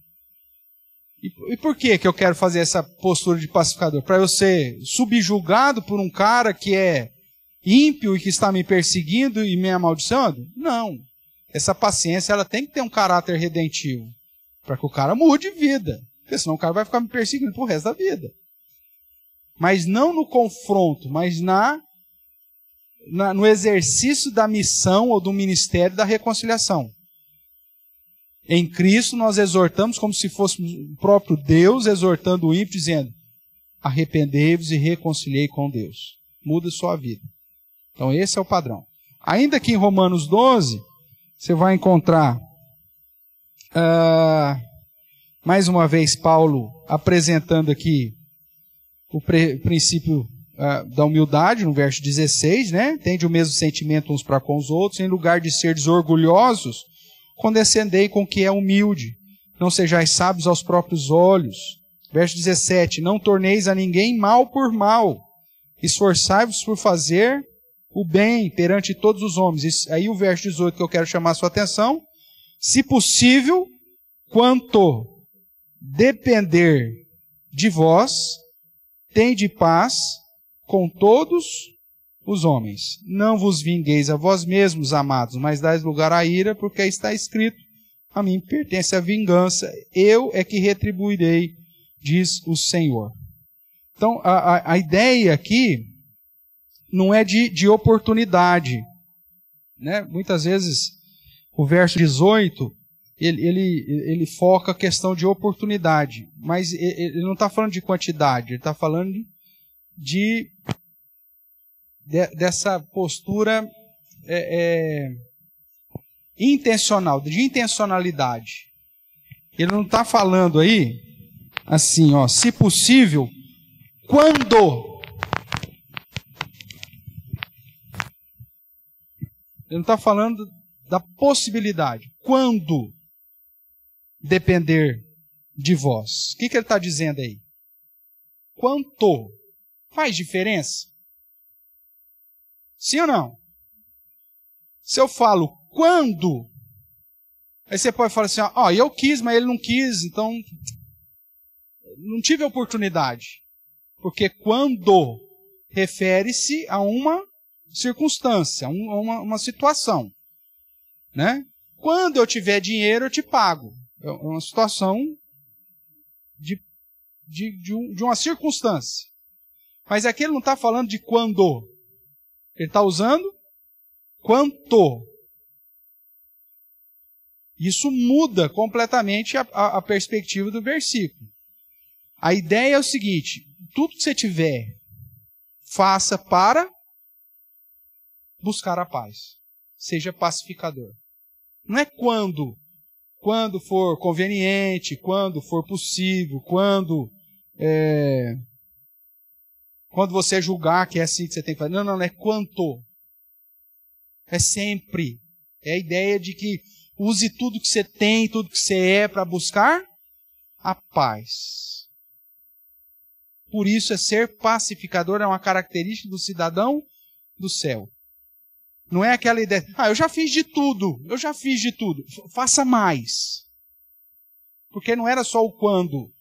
E por que eu quero fazer essa postura de pacificador? Para eu ser subjugado por um cara que é ímpio e que está me perseguindo e me amaldiçoando? Não. Essa paciência ela tem que ter um caráter redentivo. Para que o cara mude de vida. Porque senão o cara vai ficar me perseguindo pro resto da vida. Mas não no confronto, mas no exercício da missão ou do ministério da reconciliação. Em Cristo nós exortamos como se fosse o próprio Deus exortando o ímpio, dizendo: arrependei-vos e reconciliei com Deus. Muda sua vida. Então esse é o padrão. Ainda aqui em Romanos 12, você vai encontrar mais uma vez Paulo apresentando aqui o princípio da humildade, no verso 16, né? Tende o mesmo sentimento uns para com os outros, em lugar de serdes orgulhosos, condescendei com o que é humilde. não sejais sábios aos próprios olhos. Verso 17, não torneis a ninguém mal por mal, esforçai-vos por fazer o bem perante todos os homens. Isso, aí o verso 18 que eu quero chamar a sua atenção, se possível, quanto depender de vós, tende paz com todos os homens. Não vos vingueis a vós mesmos, amados, mas dais lugar à ira, porque está escrito, a mim pertence a vingança, eu é que retribuirei, diz o Senhor. Então, a ideia aqui não é de oportunidade, né? Muitas vezes, o verso 18, ele foca a questão de oportunidade, mas ele não está falando de quantidade, ele está falando dessa postura intencional, de intencionalidade. Ele não está falando aí, assim, ó, se possível, quando. Ele não está falando da possibilidade. Quando depender de vós. O que ele está dizendo aí? Quanto? Faz diferença? Sim ou não? Se eu falo quando, aí você pode falar assim, ó, eu quis, mas ele não quis, então não tive oportunidade. Porque quando refere-se a uma circunstância, a uma situação. Né? Quando eu tiver dinheiro, eu te pago. É uma situação de uma circunstância. Mas aqui ele não está falando de quando. Ele está usando quanto. Isso muda completamente a perspectiva do versículo. A ideia é o seguinte, tudo que você tiver, faça para buscar a paz. Seja pacificador. Não é quando for conveniente, quando for possível, quando você julgar que é assim que você tem que fazer. Não, é quanto. É sempre. É a ideia de que use tudo que você tem, tudo que você é para buscar a paz. Por isso ser pacificador é uma característica do cidadão do céu. Não é aquela ideia, eu já fiz de tudo, faça mais. Porque não era só o quando.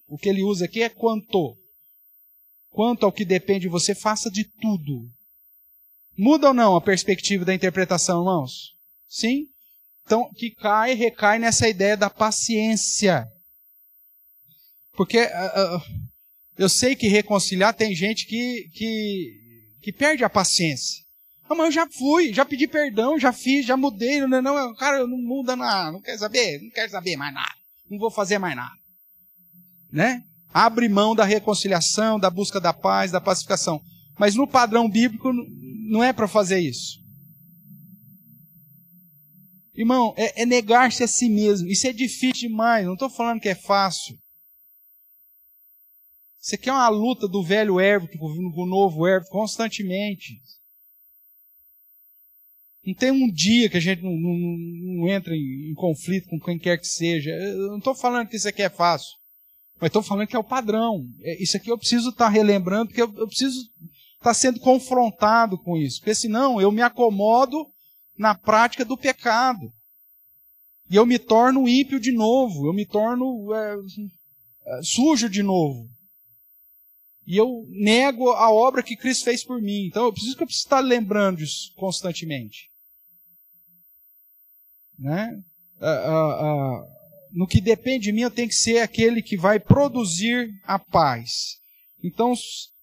O que ele usa aqui é quanto. Quanto ao que depende de você, faça de tudo. Muda ou não a perspectiva da interpretação, irmãos? Sim? Então, que recai nessa ideia da paciência. Porque eu sei que reconciliar tem gente que perde a paciência. Mas eu já fui, já pedi perdão, já fiz, já mudei. Cara, não muda nada, não quero saber mais nada. Não vou fazer mais nada. Né? Abre mão da reconciliação, da busca da paz, da pacificação. Mas no padrão bíblico não é para fazer isso. Irmão, é negar-se a si mesmo. Isso é difícil demais, não estou falando que é fácil. Isso aqui é uma luta do velho Hérvito com o novo Hérvito constantemente. Não tem um dia que a gente não entra em conflito com quem quer que seja. Eu não estou falando que isso aqui é fácil. Mas estou falando que é o padrão. Isso aqui eu preciso estar relembrando, porque eu preciso estar sendo confrontado com isso. Porque senão eu me acomodo na prática do pecado. E eu me torno ímpio de novo. Eu me torno sujo de novo. E eu nego a obra que Cristo fez por mim. Então eu preciso estar lembrando disso constantemente. Né? No que depende de mim, eu tenho que ser aquele que vai produzir a paz. Então,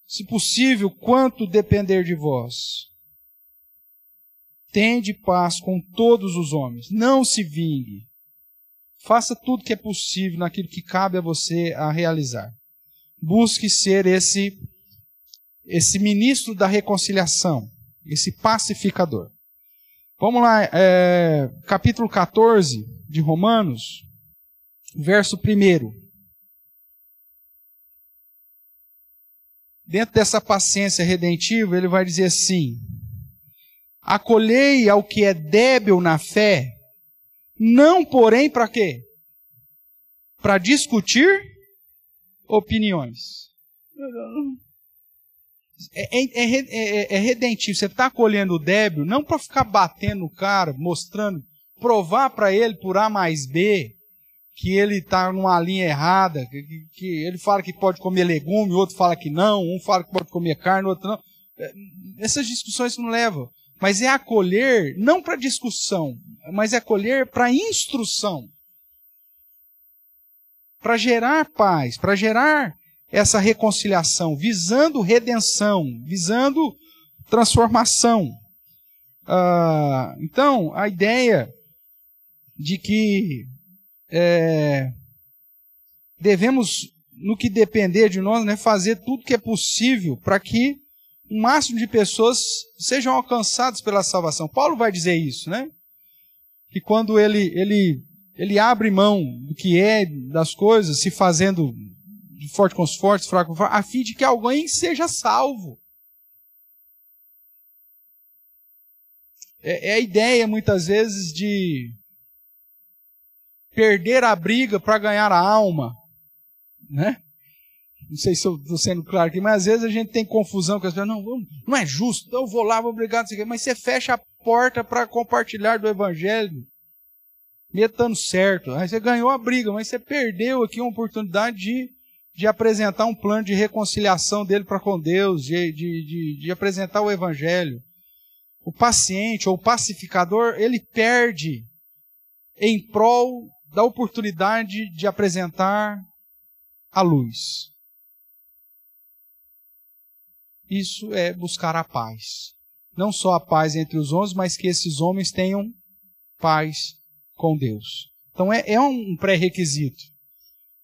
se possível, quanto depender de vós, tende paz com todos os homens. Não se vingue. Faça tudo que é possível naquilo que cabe a você a realizar. Busque ser esse ministro da reconciliação, esse pacificador. Vamos lá, capítulo 14 de Romanos, verso 1. Dentro dessa paciência redentiva, ele vai dizer assim: acolhei ao que é débil na fé, não porém para quê? para discutir opiniões. É redentivo. Você está acolhendo o débil, não para ficar batendo no cara, mostrando, provar para ele por A mais B que ele está numa linha errada, que ele fala que pode comer legume, o outro fala que não, um fala que pode comer carne, o outro não. Essas discussões não levam. Mas é acolher, não para discussão, mas é acolher para instrução. Para gerar paz, para gerar essa reconciliação, visando redenção, visando transformação. Então, a ideia de que devemos, no que depender de nós, né, fazer tudo que é possível para que o máximo de pessoas sejam alcançadas pela salvação. Paulo vai dizer isso, né? Que quando ele abre mão do que é, das coisas, se fazendo de forte com os fortes, fraco com os fracos, a fim de que alguém seja salvo. É a ideia, muitas vezes, de perder a briga para ganhar a alma, né? Não sei se eu estou sendo claro aqui, mas às vezes a gente tem confusão com as pessoas. Não é justo, então eu vou lá, vou brigar, não sei o quê. Mas você fecha a porta para compartilhar do evangelho, metando certo. Aí você ganhou a briga, mas você perdeu aqui uma oportunidade de apresentar um plano de reconciliação dele para com Deus, de apresentar o evangelho. O paciente ou o pacificador, ele perde em prol da oportunidade de apresentar a luz. Isso é buscar a paz. Não só a paz entre os homens, mas que esses homens tenham paz com Deus. Então é um pré-requisito.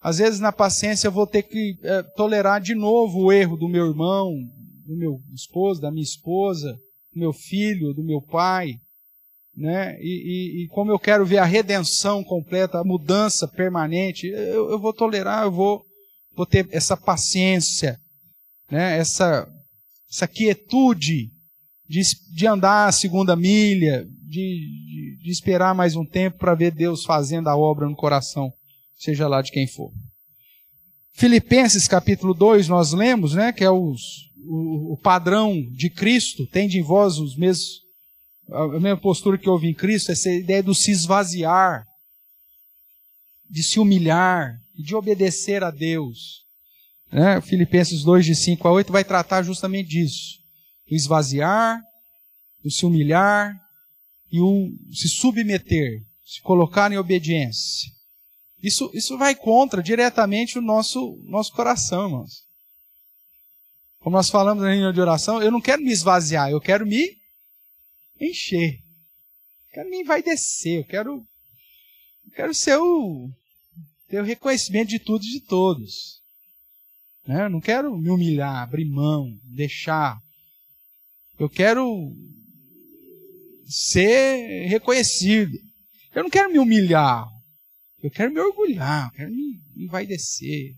Às vezes na paciência eu vou ter que tolerar de novo o erro do meu irmão, do meu esposo, da minha esposa, do meu filho, do meu pai, né? E como eu quero ver a redenção completa, a mudança permanente, eu vou tolerar, eu vou ter essa paciência, né? Essa quietude de andar a segunda milha, de esperar mais um tempo para ver Deus fazendo a obra no coração, seja lá de quem for. Filipenses capítulo 2, nós lemos, né, que é o padrão de Cristo, tende em vós a mesma postura que houve em Cristo, essa ideia do se esvaziar, de se humilhar, de obedecer a Deus. Né? Filipenses 2, de 5 a 8, vai tratar justamente disso. O esvaziar, o se humilhar e o se submeter, se colocar em obediência. Isso vai contra diretamente o nosso coração, irmãos. Como nós falamos na reunião de oração, eu não quero me esvaziar, eu quero me encher. Eu quero me envaidecer, eu quero ter o reconhecimento de tudo e de todos. Né? Eu não quero me humilhar, abrir mão, deixar. Eu quero ser reconhecido. Eu não quero me humilhar. Eu quero me orgulhar, eu quero me envaidecer.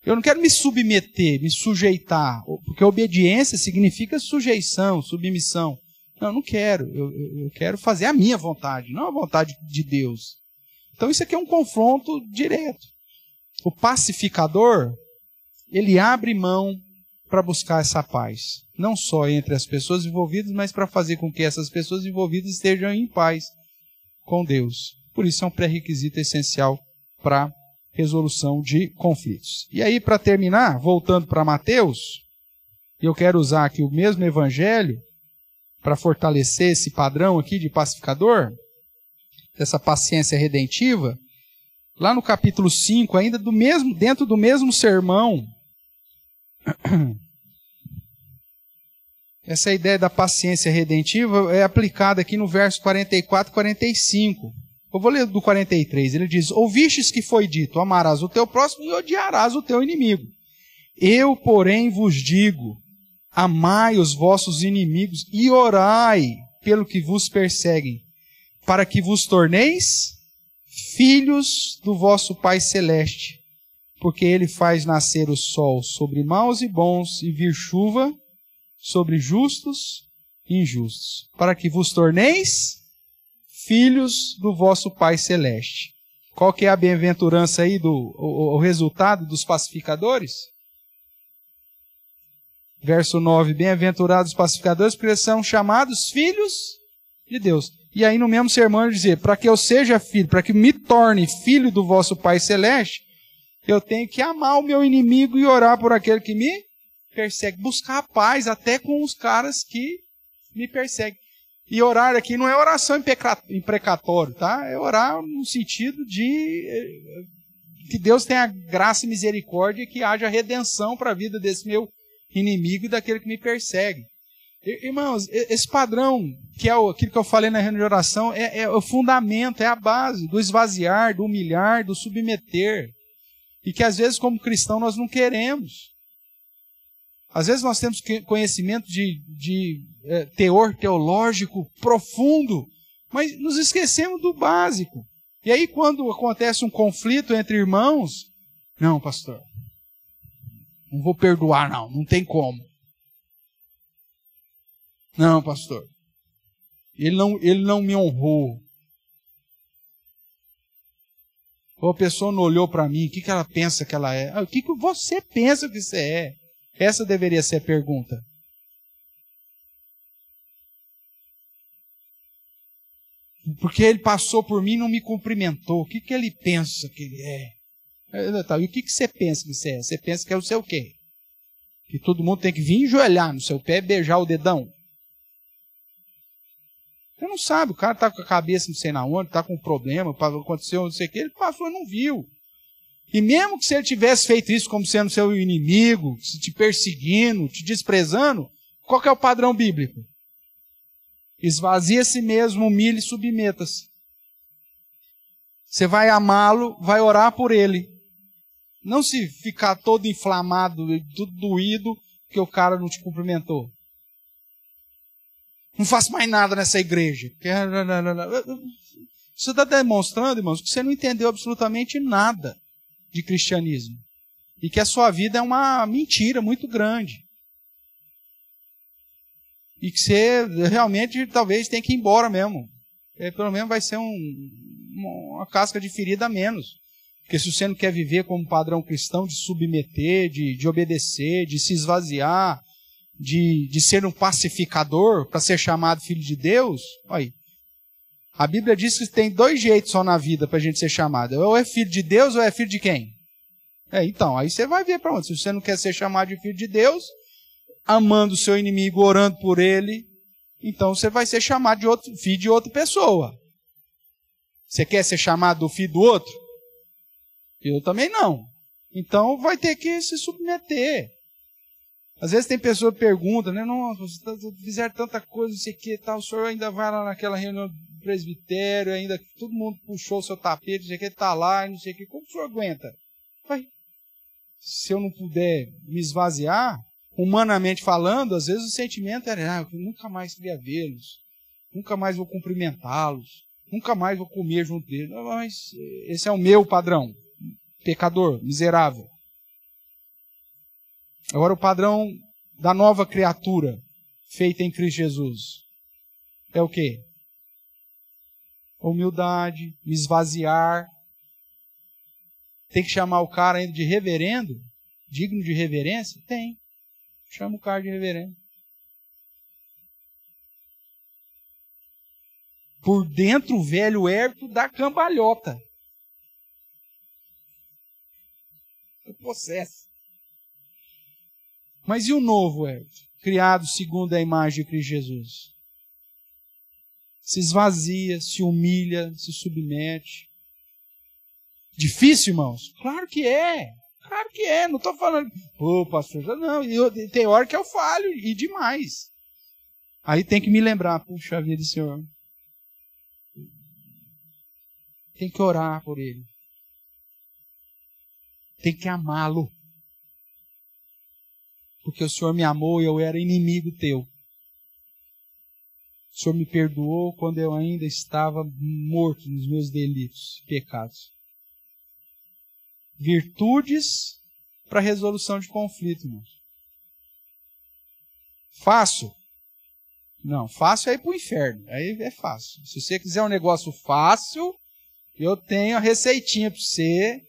Eu não quero me submeter, me sujeitar, porque obediência significa sujeição, submissão. Não, eu não quero. Eu quero fazer a minha vontade, não a vontade de Deus. Então isso aqui é um confronto direto. O pacificador, ele abre mão para buscar essa paz. Não só entre as pessoas envolvidas, mas para fazer com que essas pessoas envolvidas estejam em paz com Deus. Por isso é um pré-requisito essencial para resolução de conflitos. E aí, para terminar, voltando para Mateus, eu quero usar aqui o mesmo evangelho para fortalecer esse padrão aqui de pacificador, dessa paciência redentiva. Lá no capítulo 5, ainda dentro do mesmo sermão, essa ideia da paciência redentiva é aplicada aqui no verso 44 e 45. Eu vou ler do 43. Ele diz: ouvistes que foi dito, amarás o teu próximo e odiarás o teu inimigo. Eu, porém, vos digo, amai os vossos inimigos e orai pelo que vos perseguem, para que vos torneis filhos do vosso Pai Celeste, porque Ele faz nascer o sol sobre maus e bons e vir chuva sobre justos e injustos, para que vos torneis filhos do vosso Pai Celeste. Qual que é a bem-aventurança aí, o resultado dos pacificadores? Verso 9, bem-aventurados os pacificadores, porque eles são chamados filhos de Deus. E aí no mesmo sermão ele dizer, para que eu seja filho, para que me torne filho do vosso Pai Celeste, eu tenho que amar o meu inimigo e orar por aquele que me persegue. Buscar a paz até com os caras que me perseguem. E orar aqui não é oração imprecatório, tá? É orar no sentido de que Deus tenha graça e misericórdia e que haja redenção para a vida desse meu inimigo e daquele que me persegue. Irmãos, esse padrão, que é aquilo que eu falei na reunião de oração, é o fundamento, é a base do esvaziar, do humilhar, do submeter. E que às vezes como cristão nós não queremos. Às vezes nós temos conhecimento de teor teológico profundo, mas nos esquecemos do básico. E aí quando acontece um conflito entre irmãos, não, pastor, não vou perdoar não tem como. Não, pastor, ele não me honrou. Ou a pessoa não olhou para mim, o que ela pensa que ela é? O que você pensa que você é? Essa deveria ser a pergunta. Porque ele passou por mim e não me cumprimentou. O que ele pensa que ele é? E o que você pensa que você é? Você pensa que é o seu quê? Que todo mundo tem que vir enjoelhar no seu pé e beijar o dedão? Você não sabe, o cara está com a cabeça não sei na onde, está com um problema, aconteceu não sei o que, ele passou e não viu. E mesmo que se ele tivesse feito isso como sendo seu inimigo, te perseguindo, te desprezando, qual que é o padrão bíblico? Esvazia a si mesmo, humilhe e submeta-se. Você vai amá-lo, vai orar por ele. Não se ficar todo inflamado, tudo doído, porque o cara não te cumprimentou. Não faço mais nada nessa igreja. Você está demonstrando, irmãos, que você não entendeu absolutamente nada de cristianismo. E que a sua vida é uma mentira muito grande. E que você realmente talvez tenha que ir embora mesmo. Pelo menos vai ser uma casca de ferida a menos. Porque se você não quer viver como padrão cristão de submeter, de obedecer, de se esvaziar, de ser um pacificador para ser chamado filho de Deus, olha aí. A Bíblia diz que tem 2 jeitos só na vida para a gente ser chamado. Ou é filho de Deus ou é filho de quem? Então, aí você vai ver para onde. Se você não quer ser chamado de filho de Deus, amando o seu inimigo, orando por ele, então você vai ser chamado de filho de outra pessoa. Você quer ser chamado do filho do outro? Eu também não. Então vai ter que se submeter. Às vezes tem pessoa que pergunta, né? Não, fizeram tanta coisa, não sei o que, tal, o senhor ainda vai lá naquela reunião do presbitério, ainda todo mundo puxou o seu tapete, não sei o que, está lá, não sei o que, como o senhor aguenta? Se eu não puder me esvaziar, humanamente falando, às vezes o sentimento era, eu nunca mais queria vê-los, nunca mais vou cumprimentá-los, nunca mais vou comer junto deles. Mas esse é o meu padrão, pecador, miserável. Agora o padrão da nova criatura feita em Cristo Jesus é o quê? Humildade, me esvaziar. Tem que chamar o cara ainda de reverendo? Digno de reverência? Tem. Chama o cara de reverendo. Por dentro o velho Hérito dá cambalhota. É processo. Mas e o novo Hérito? Criado segundo a imagem de Cristo Jesus. Se esvazia, se humilha, se submete. Difícil, irmãos? Claro que é. Claro que é. Não estou falando, pastor, não. Tem hora que eu falho e demais. Aí tem que me lembrar, puxa vida, Senhor. Tem que orar por ele. Tem que amá-lo. Porque o Senhor me amou e eu era inimigo teu. O Senhor me perdoou quando eu ainda estava morto nos meus delitos e pecados. Virtudes para resolução de conflito, irmãos. Fácil? Não, fácil é ir para o inferno. Aí é fácil. Se você quiser um negócio fácil, eu tenho a receitinha para você,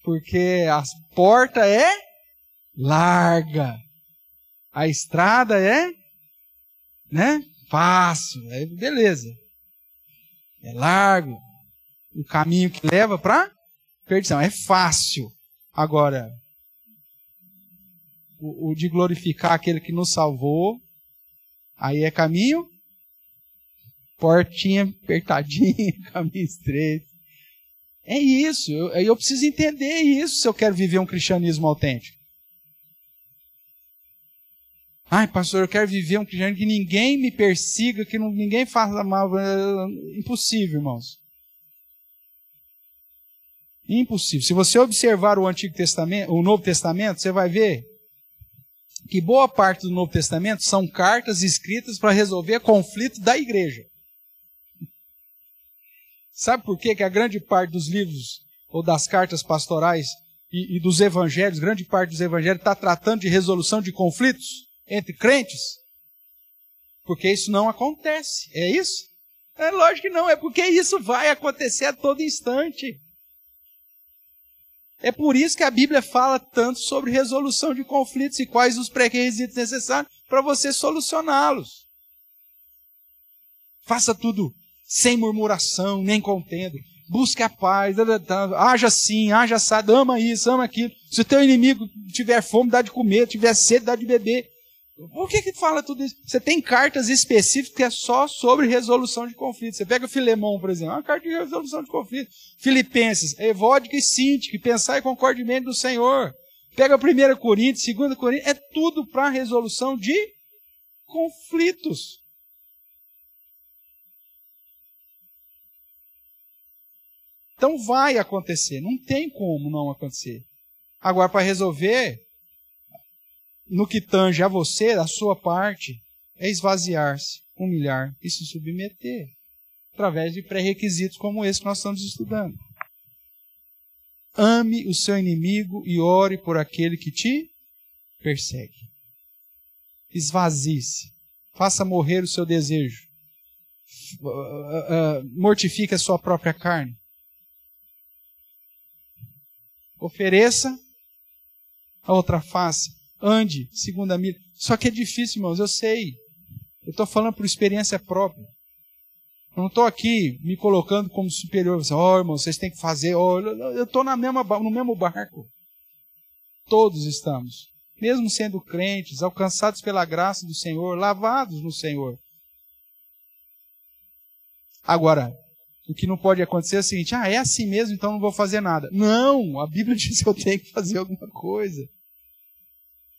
porque a porta é larga, a estrada é, né, fácil, beleza. É largo, o caminho que leva para perdição, é fácil. Agora, o de glorificar aquele que nos salvou, aí é caminho, portinha apertadinha, caminho estreito. É isso, eu preciso entender isso se eu quero viver um cristianismo autêntico. Ai, pastor, eu quero viver um cristianismo que ninguém me persiga, que ninguém faça mal. Impossível, irmãos. Impossível. Se você observar o Antigo Testamento, o Novo Testamento, você vai ver que boa parte do Novo Testamento são cartas escritas para resolver conflitos da igreja. Sabe por quê? Que a grande parte dos livros ou das cartas pastorais e dos evangelhos, grande parte dos evangelhos está tratando de resolução de conflitos entre crentes? Porque isso não acontece. É isso? É lógico que não. É porque isso vai acontecer a todo instante. É por isso que a Bíblia fala tanto sobre resolução de conflitos e quais os pré-requisitos necessários para você solucioná-los. Faça tudo sem murmuração, nem contenda. Busque a paz, haja assim, haja assado, ama isso, ama aquilo. Se o teu inimigo tiver fome, dá de comer, tiver sede, dá de beber. Por que fala tudo isso? Você tem cartas específicas que é só sobre resolução de conflitos. Você pega Filemão, por exemplo, uma carta de resolução de conflitos. Filipenses, Evódica e Sintique, pensar e concordemente do Senhor. Pega 1 Coríntios, 2 Coríntios, é tudo para resolução de conflitos. Então vai acontecer, não tem como não acontecer. Agora, para resolver, no que tange a você, a sua parte, é esvaziar-se, humilhar e se submeter, através de pré-requisitos como esse que nós estamos estudando. Ame o seu inimigo e ore por aquele que te persegue. Esvazie-se, faça morrer o seu desejo, mortifique a sua própria carne. Ofereça a outra face. Ande, segundo a milha. Só que é difícil, irmãos, eu sei. Eu estou falando por experiência própria. Eu não estou aqui me colocando como superior. Irmão, vocês têm que fazer. Eu estou no mesmo barco. Todos estamos. Mesmo sendo crentes, alcançados pela graça do Senhor, lavados no Senhor. Agora, o que não pode acontecer é o seguinte: é assim mesmo, então não vou fazer nada. Não, a Bíblia diz que eu tenho que fazer alguma coisa.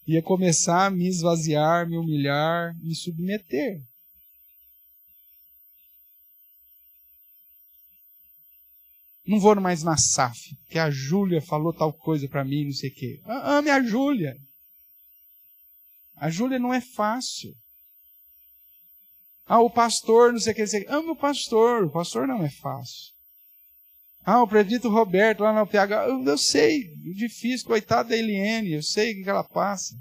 Ia começar a me esvaziar, me humilhar, me submeter. Não vou mais na SAF, porque a Júlia falou tal coisa para mim, não sei o quê. Ame a Júlia. A Júlia não é fácil. O pastor, não sei o que. Ame o pastor não é fácil. O presbítero Roberto, lá na PH, eu sei, difícil, coitada da Eliane, eu sei o que ela passa.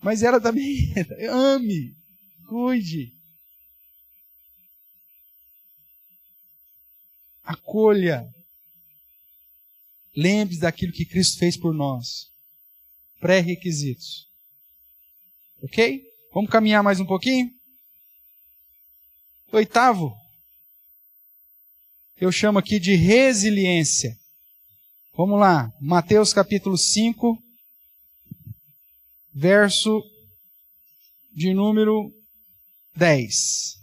Mas ela também, ame, cuide. Acolha. Lembre-se daquilo que Cristo fez por nós. Pré-requisitos. Ok? Vamos caminhar mais um pouquinho? 8º. Eu chamo aqui de resiliência. Vamos lá. Mateus capítulo 5, verso de número 10.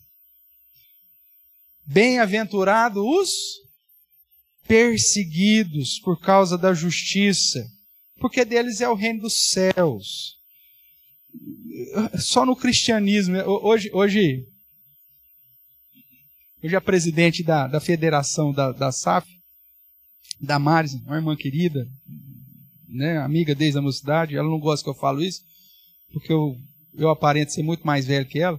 Bem-aventurados os perseguidos por causa da justiça, porque deles é o reino dos céus. Só no cristianismo. Hoje a presidente da federação da SAF, Damares, uma irmã querida, né, amiga desde a mocidade, ela não gosta que eu falo isso, porque eu aparento ser muito mais velho que ela,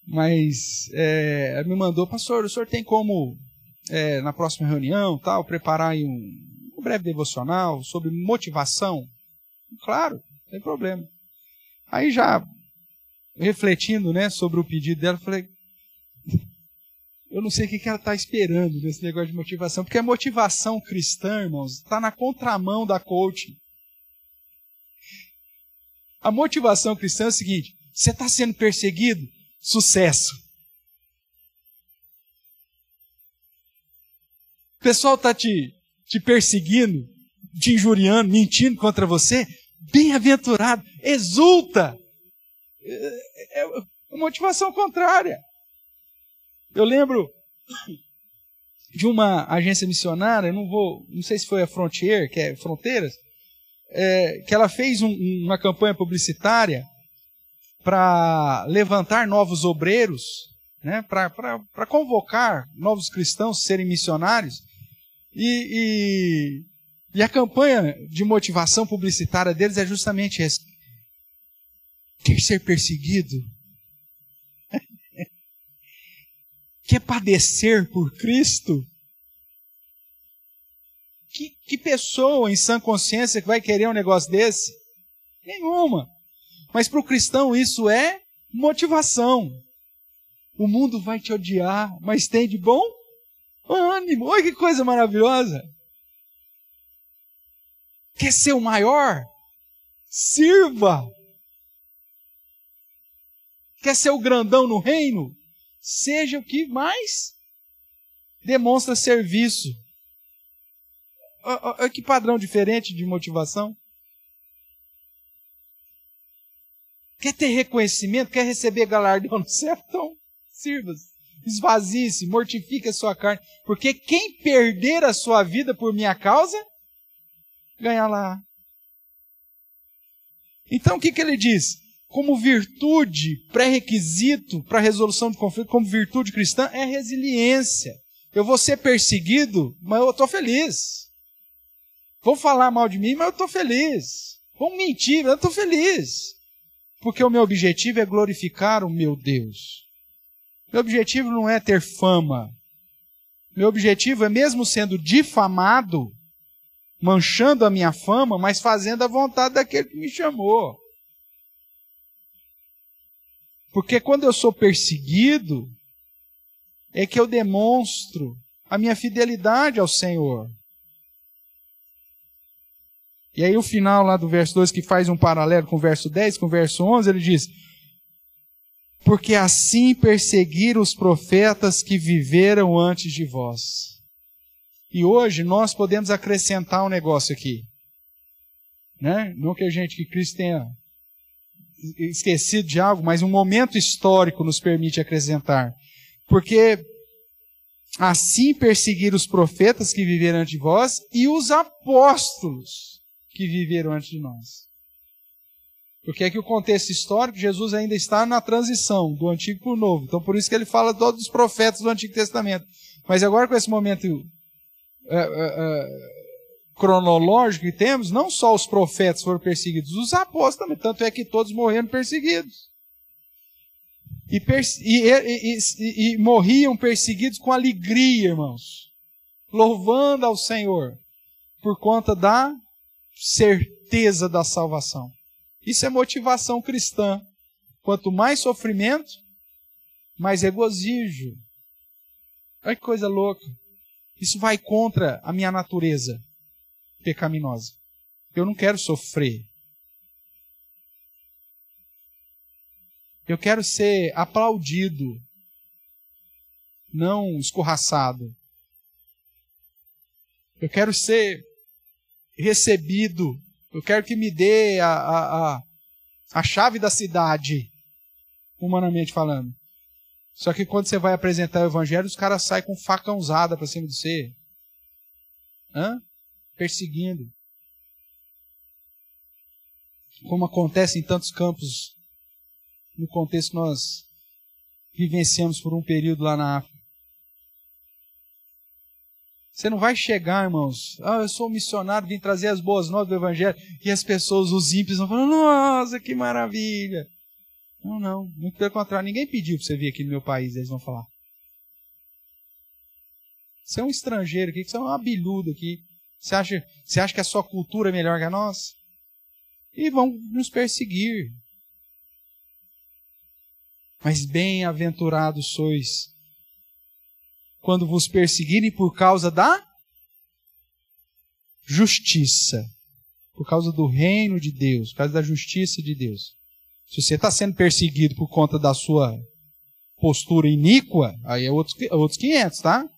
mas ela me mandou: pastor, o senhor tem como, na próxima reunião, tal, preparar aí um breve devocional sobre motivação? Claro, não tem problema. Aí já refletindo, né, sobre o pedido dela, eu falei: Eu não sei o que ela está esperando nesse negócio de motivação, porque a motivação cristã, irmãos, está na contramão da coaching. A motivação cristã é o seguinte: você está sendo perseguido? Sucesso. O pessoal está te perseguindo, te injuriando, mentindo contra você? Bem-aventurado, exulta. É motivação contrária. Eu lembro de uma agência missionária, não sei se foi a Frontier, que é Fronteiras, que ela fez uma campanha publicitária para levantar novos obreiros, né, para convocar novos cristãos a serem missionários. E a campanha de motivação publicitária deles é justamente essa: quer ser perseguido? Quer padecer por Cristo? Que pessoa em sã consciência que vai querer um negócio desse? Nenhuma. Mas para o cristão isso é motivação. O mundo vai te odiar, mas tem de bom ânimo. Olha que coisa maravilhosa. Quer ser o maior? Sirva. Quer ser o grandão no reino? Seja o que mais demonstra serviço. Olha que padrão diferente de motivação. Quer ter reconhecimento? Quer receber galardão no céu? Então, sirva-se. Esvazie-se, mortifique a sua carne. Porque quem perder a sua vida por minha causa, ganha lá. Então, o que ele diz? Como virtude, pré-requisito para a resolução de conflito, como virtude cristã, é resiliência. Eu vou ser perseguido, mas eu estou feliz. Vão falar mal de mim, mas eu estou feliz. Vão mentir, mas eu estou feliz. Porque o meu objetivo é glorificar o meu Deus. Meu objetivo não é ter fama. Meu objetivo é, mesmo sendo difamado, manchando a minha fama, mas fazendo a vontade daquele que me chamou. Porque quando eu sou perseguido, é que eu demonstro a minha fidelidade ao Senhor. E aí o final lá do verso 2, que faz um paralelo com o verso 10, com o verso 11, ele diz: porque assim perseguiram os profetas que viveram antes de vós. E hoje nós podemos acrescentar um negócio aqui. Né? Não que que Cristo tenha esquecido de algo, mas um momento histórico nos permite acrescentar. Porque assim perseguiram os profetas que viveram antes de vós e os apóstolos que viveram antes de nós. Porque aqui o contexto histórico, Jesus ainda está na transição do Antigo para o Novo. Então por isso que ele fala de todos os profetas do Antigo Testamento. Mas agora com esse momento cronológico que temos, não só os profetas foram perseguidos, os apóstolos também. Tanto é que todos morreram perseguidos. E morriam perseguidos com alegria, irmãos. Louvando ao Senhor. Por conta da certeza da salvação. Isso é motivação cristã. Quanto mais sofrimento, mais regozijo. Olha que coisa louca. Isso vai contra a minha natureza pecaminosa. Eu não quero sofrer. Eu quero ser aplaudido, não escorraçado. Eu quero ser recebido. Eu quero que me dê a chave da cidade, humanamente falando. Só que quando você vai apresentar o evangelho, os caras saem com facãozada para cima de você. Perseguindo. Como acontece em tantos campos, no contexto que nós vivenciamos por um período lá na África. Você não vai chegar, irmãos, eu sou um missionário, vim trazer as boas novas do evangelho, e as pessoas, os ímpios, vão falar, nossa, que maravilha. Não, muito pelo contrário, ninguém pediu para você vir aqui no meu país, eles vão falar. Você é um estrangeiro aqui, você é um abiludo aqui, você acha que a sua cultura é melhor que a nossa? E vão nos perseguir. Mas bem-aventurados sois quando vos perseguirem por causa da justiça. Por causa do reino de Deus, por causa da justiça de Deus. Se você está sendo perseguido por conta da sua postura iníqua, aí é outros 500, tá?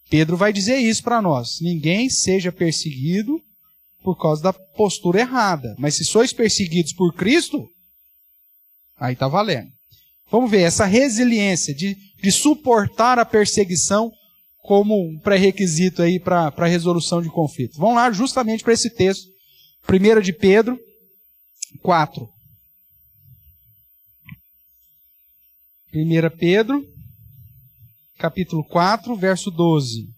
Pedro vai dizer isso para nós. Ninguém seja perseguido por causa da postura errada. Mas se sois perseguidos por Cristo, aí está valendo. Vamos ver essa resiliência de suportar a perseguição como um pré-requisito aí para a resolução de conflito. Vamos lá justamente para esse texto. 1 de Pedro 4. 1 Pedro, capítulo 4, verso 12.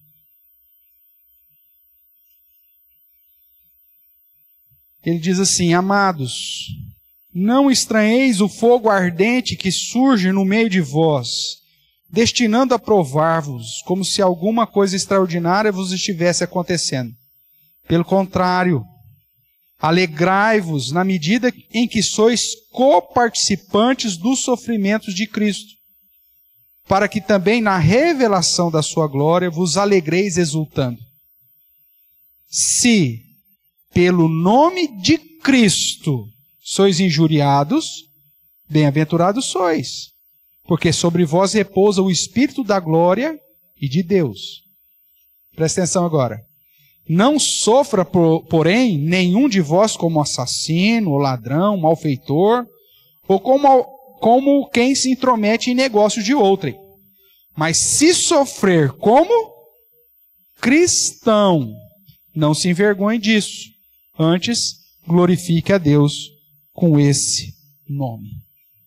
Ele diz assim: Amados, não estranheis o fogo ardente que surge no meio de vós, destinando a provar-vos, como se alguma coisa extraordinária vos estivesse acontecendo. Pelo contrário, alegrai-vos na medida em que sois coparticipantes dos sofrimentos de Cristo, para que também na revelação da sua glória vos alegreis exultando. Se, pelo nome de Cristo, sois injuriados, bem-aventurados sois, porque sobre vós repousa o Espírito da glória e de Deus. Presta atenção agora. Não sofra, porém, nenhum de vós como assassino, ou ladrão, malfeitor, ou como quem se intromete em negócios de outrem. Mas se sofrer como cristão, não se envergonhe disso. Antes, glorifique a Deus com esse nome.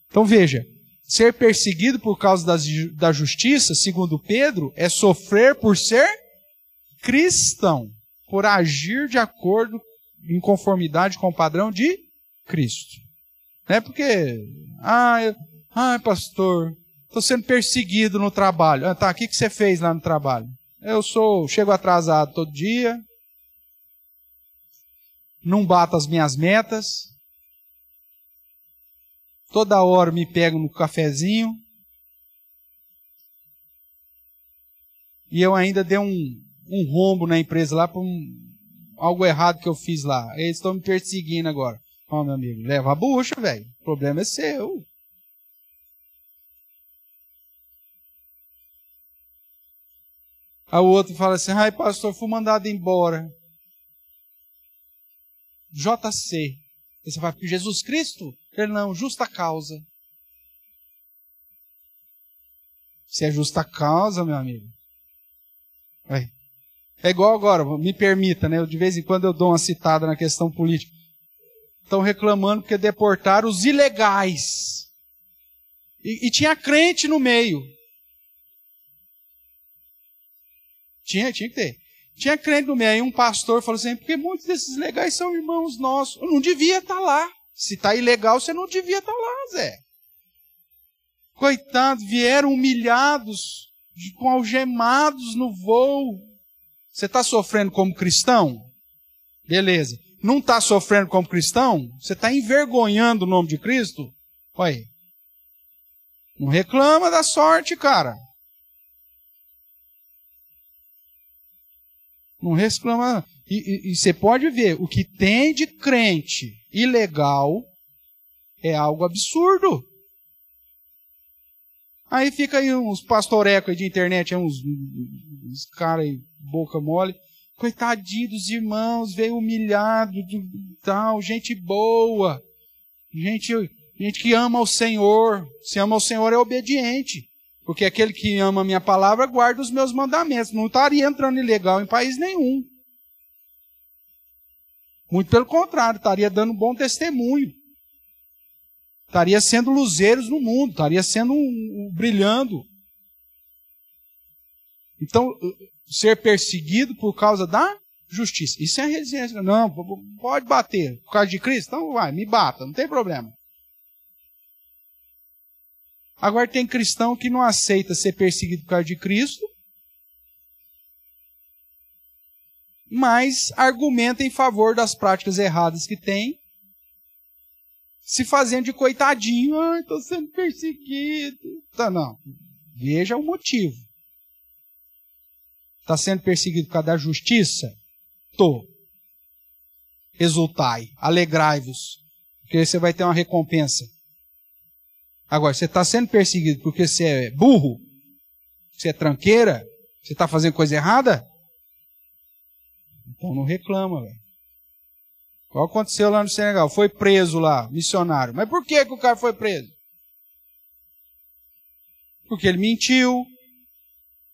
Então veja, ser perseguido por causa da justiça, segundo Pedro, é sofrer por ser cristão. Por agir de acordo, em conformidade com o padrão de Cristo. Não é porque, pastor, estou sendo perseguido no trabalho. O que você fez lá no trabalho? Chego atrasado todo dia, não bato as minhas metas, toda hora me pego no cafezinho, e eu ainda dei um rombo na empresa lá por algo errado que eu fiz lá. Eles estão me perseguindo agora. Meu amigo, leva a bucha, velho. O problema é seu. Aí o outro fala assim: pastor, fui mandado embora. JC. Aí você fala: por Jesus Cristo? Ele não, justa causa. Se é justa causa, meu amigo. É igual agora, me permita, né? De vez em quando eu dou uma citada na questão política. Estão reclamando porque deportaram os ilegais. E tinha crente no meio. Tinha que ter. Tinha crente no meio. Aí um pastor falou assim: porque muitos desses ilegais são irmãos nossos. Eu não devia estar lá. Se está ilegal, você não devia estar lá, Zé. Coitados, vieram humilhados, com algemados no voo. Você está sofrendo como cristão? Beleza. Não está sofrendo como cristão? Você está envergonhando o nome de Cristo? Olha aí. Não reclama da sorte, cara. Não reclama. E você pode ver, o que tem de crente ilegal é algo absurdo. Aí fica aí uns pastorecos aí de internet, uns caras aí, boca mole. Coitadinho dos irmãos, veio humilhado, tal, gente boa. Gente que ama o Senhor. Se ama o Senhor é obediente. Porque aquele que ama a minha palavra guarda os meus mandamentos. Não estaria entrando ilegal em país nenhum. Muito pelo contrário, estaria dando um bom testemunho. Estaria sendo luzeiros no mundo, estaria sendo brilhando. Então, ser perseguido por causa da justiça. Isso é resistência. Não, pode bater. Por causa de Cristo? Então vai, me bata, não tem problema. Agora tem cristão que não aceita ser perseguido por causa de Cristo, mas argumenta em favor das práticas erradas que tem, se fazendo de coitadinho. Estou sendo perseguido. Não, veja o motivo. Está sendo perseguido por causa da justiça? Tô. Exultai, alegrai-vos, porque você vai ter uma recompensa. Agora, você está sendo perseguido porque você é burro? Você é tranqueira? Você está fazendo coisa errada? Então não reclama, velho. Igual aconteceu lá no Senegal. Foi preso lá, missionário. Mas por que o cara foi preso? Porque ele mentiu.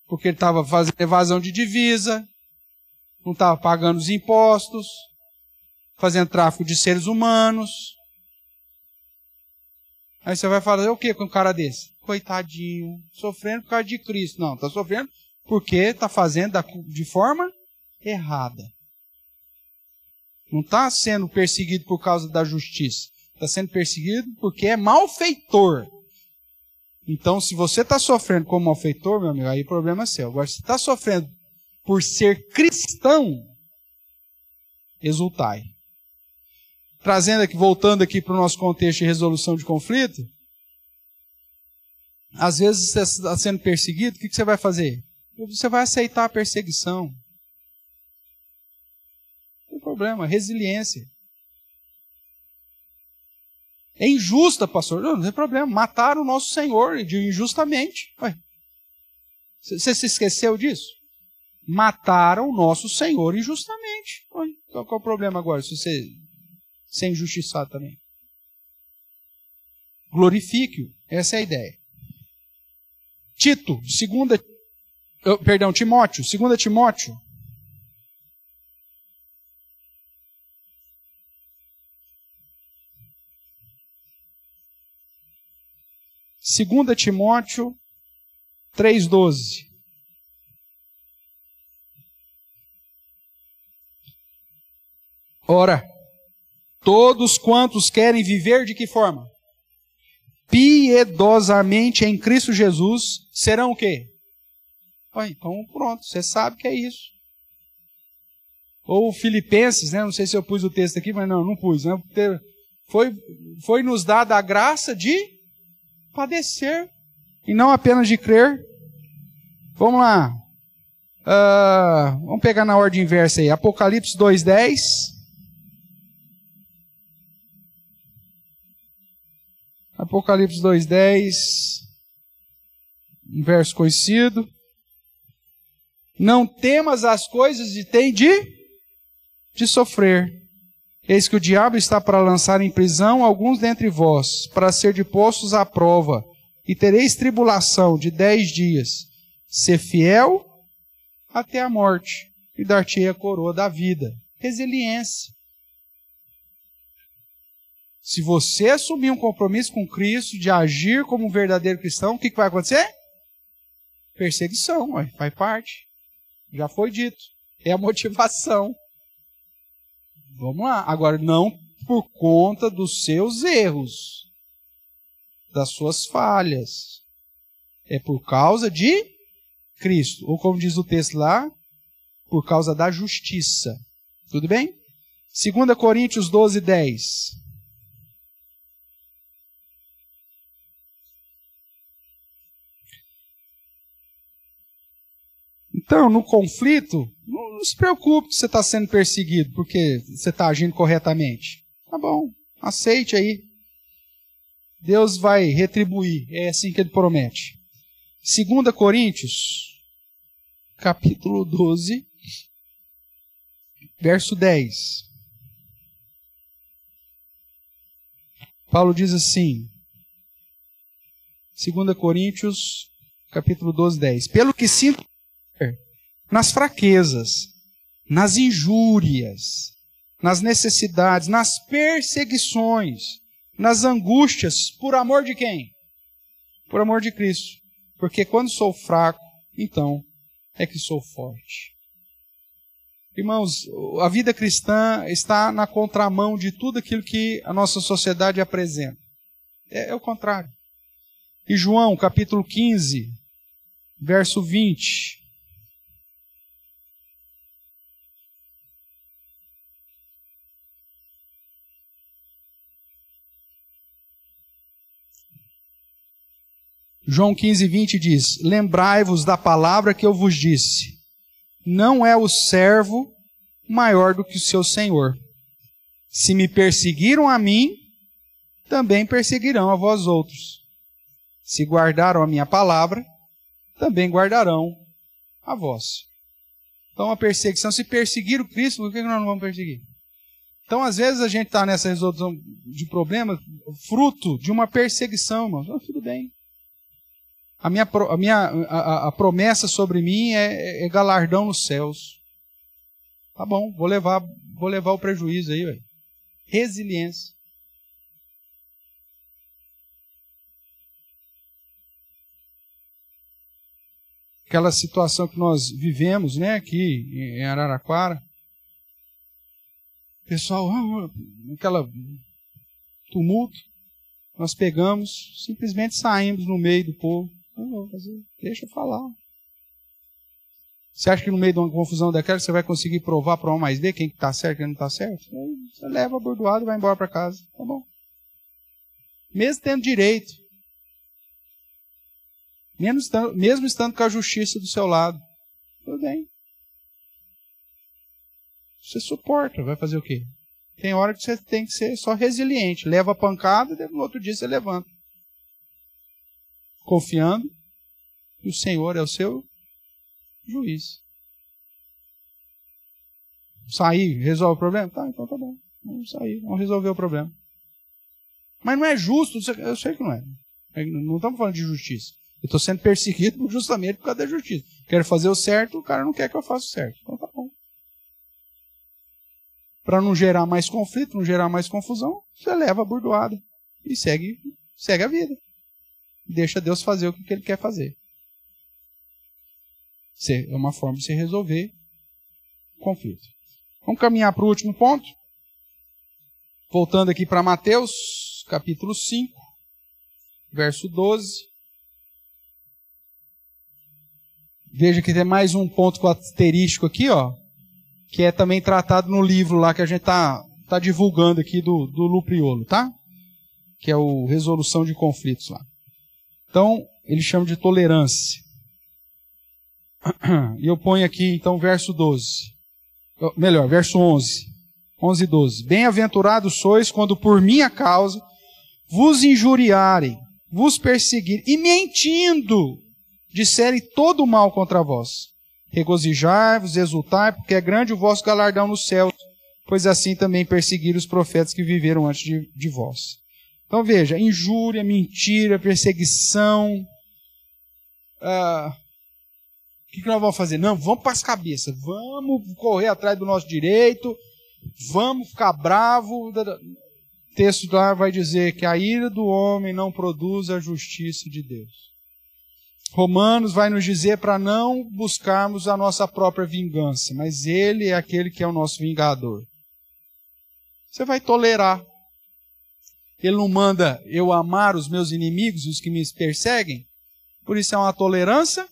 Porque ele estava fazendo evasão de divisa. Não estava pagando os impostos. Fazendo tráfico de seres humanos. Aí você vai fazer o que com um cara desse? Coitadinho. Sofrendo por causa de Cristo. Não, está sofrendo porque está fazendo de forma errada. Não está sendo perseguido por causa da justiça. Está sendo perseguido porque é malfeitor. Então, se você está sofrendo como malfeitor, meu amigo, aí o problema é seu. Agora, se está sofrendo por ser cristão, exultai. Trazendo aqui, voltando aqui para o nosso contexto de resolução de conflito, às vezes você está sendo perseguido, o que você vai fazer? Você vai aceitar a perseguição. Não tem problema, resiliência. É injusta, pastor. Não tem problema, mataram o nosso Senhor injustamente. Ué, você se esqueceu disso? Mataram o nosso Senhor injustamente. Ué, qual é o problema agora, se você ser injustiçado também? Glorifique-o, essa é a ideia. Timóteo, 2 Timóteo. Segunda Timóteo 3,12. Ora, todos quantos querem viver de que forma? Piedosamente em Cristo Jesus, serão o quê? Então pronto, você sabe que é isso. Ou Filipenses, né? Não sei se eu pus o texto aqui, mas não pus. Né? Foi nos dada a graça de padecer, e não apenas de crer. Vamos lá. Vamos pegar na ordem inversa aí. Apocalipse 2,10. Apocalipse 2,10. Um verso conhecido. Não temas as coisas de tem de sofrer. Eis que o diabo está para lançar em prisão alguns dentre vós, para ser postos à prova, e tereis tribulação de 10 dias. Ser fiel até a morte, e dar-te-ei a coroa da vida. Resiliência. Se você assumir um compromisso com Cristo, de agir como um verdadeiro cristão, o que vai acontecer? Perseguição, faz parte. Já foi dito. É a motivação. Vamos lá. Agora, não por conta dos seus erros, das suas falhas. É por causa de Cristo. Ou como diz o texto lá, por causa da justiça. Tudo bem? 2 Coríntios 12:10. Então, no conflito, não se preocupe que você está sendo perseguido porque você está agindo corretamente. Tá bom, aceite aí. Deus vai retribuir, é assim que ele promete. 2 Coríntios, capítulo 12, verso 10. Paulo diz assim, 2 Coríntios, capítulo 12, 10. Pelo que sinto nas fraquezas, nas injúrias, nas necessidades, nas perseguições, nas angústias, por amor de quem? Por amor de Cristo. Porque quando sou fraco, então é que sou forte. Irmãos, a vida cristã está na contramão de tudo aquilo que a nossa sociedade apresenta. É o contrário. E João, capítulo 15, verso 20. João 15, 20 diz, lembrai-vos da palavra que eu vos disse, não é o servo maior do que o seu senhor. Se me perseguiram a mim, também perseguirão a vós outros. Se guardaram a minha palavra, também guardarão a vós. Então a perseguição, se perseguir o Cristo, por que nós não vamos perseguir? Então às vezes a gente está nessa resolução de problemas, fruto de uma perseguição, irmãos. Oh, tudo bem. A promessa sobre mim é galardão nos céus. Tá bom, vou levar o prejuízo aí, velho. Resiliência. Aquela situação que nós vivemos, né, aqui em Araraquara. Pessoal, aquela tumulto. Nós pegamos, simplesmente saímos no meio do povo. Deixa eu falar. Você acha que no meio de uma confusão daquela você vai conseguir provar para A mais B quem está certo e quem não está certo? Aí você leva a bordoada e vai embora para casa. Tá bom. Mesmo tendo direito. Mesmo estando com a justiça do seu lado. Tudo bem. Você suporta. Vai fazer o quê? Tem hora que você tem que ser só resiliente. Leva a pancada e no outro dia você levanta. Confiando que o Senhor é o seu juiz. Sair, resolve o problema? Tá, então tá bom. Vamos sair, vamos resolver o problema. Mas não é justo, eu sei que não é. Não estamos falando de justiça. Eu estou sendo perseguido justamente por causa da justiça. Quero fazer o certo, o cara não quer que eu faça o certo. Então tá bom. Para não gerar mais conflito, não gerar mais confusão, você leva a bordoada e segue a vida. Deixa Deus fazer o que Ele quer fazer. É uma forma de se resolver o conflito. Vamos caminhar para o último ponto. Voltando aqui para Mateus, capítulo 5, verso 12. Veja que tem mais um ponto com asterístico aqui, ó, que é também tratado no livro lá que a gente tá divulgando aqui do Lupriolo, tá? Que é o Resolução de Conflitos lá. Então, ele chama de tolerância. E eu ponho aqui, então, verso 12. Melhor, verso 11. 11 e 12. Bem-aventurados sois quando por minha causa vos injuriarem, vos perseguirem e mentindo disserem todo o mal contra vós. Regozijai-vos, exultai, porque é grande o vosso galardão nos céus, pois assim também perseguiram os profetas que viveram antes de vós. Então veja, injúria, mentira, perseguição. O que nós vamos fazer? Não, vamos para as cabeças, vamos correr atrás do nosso direito, vamos ficar bravo. O texto lá vai dizer que a ira do homem não produz a justiça de Deus. Romanos vai nos dizer para não buscarmos a nossa própria vingança, mas Ele é aquele que é o nosso vingador. Você vai tolerar. Ele não manda eu amar os meus inimigos, os que me perseguem. Por isso é uma tolerância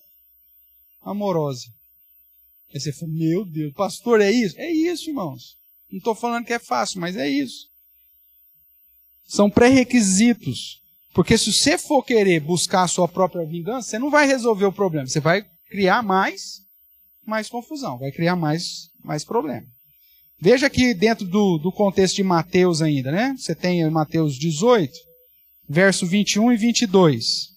amorosa. Aí você fala, meu Deus, pastor, é isso? É isso, irmãos. Não estou falando que é fácil, mas é isso. São pré-requisitos. Porque se você for querer buscar a sua própria vingança, você não vai resolver o problema. Você vai criar mais confusão, vai criar mais problema. Veja aqui dentro do contexto de Mateus ainda, né? Você tem em Mateus 18, verso 21 e 22.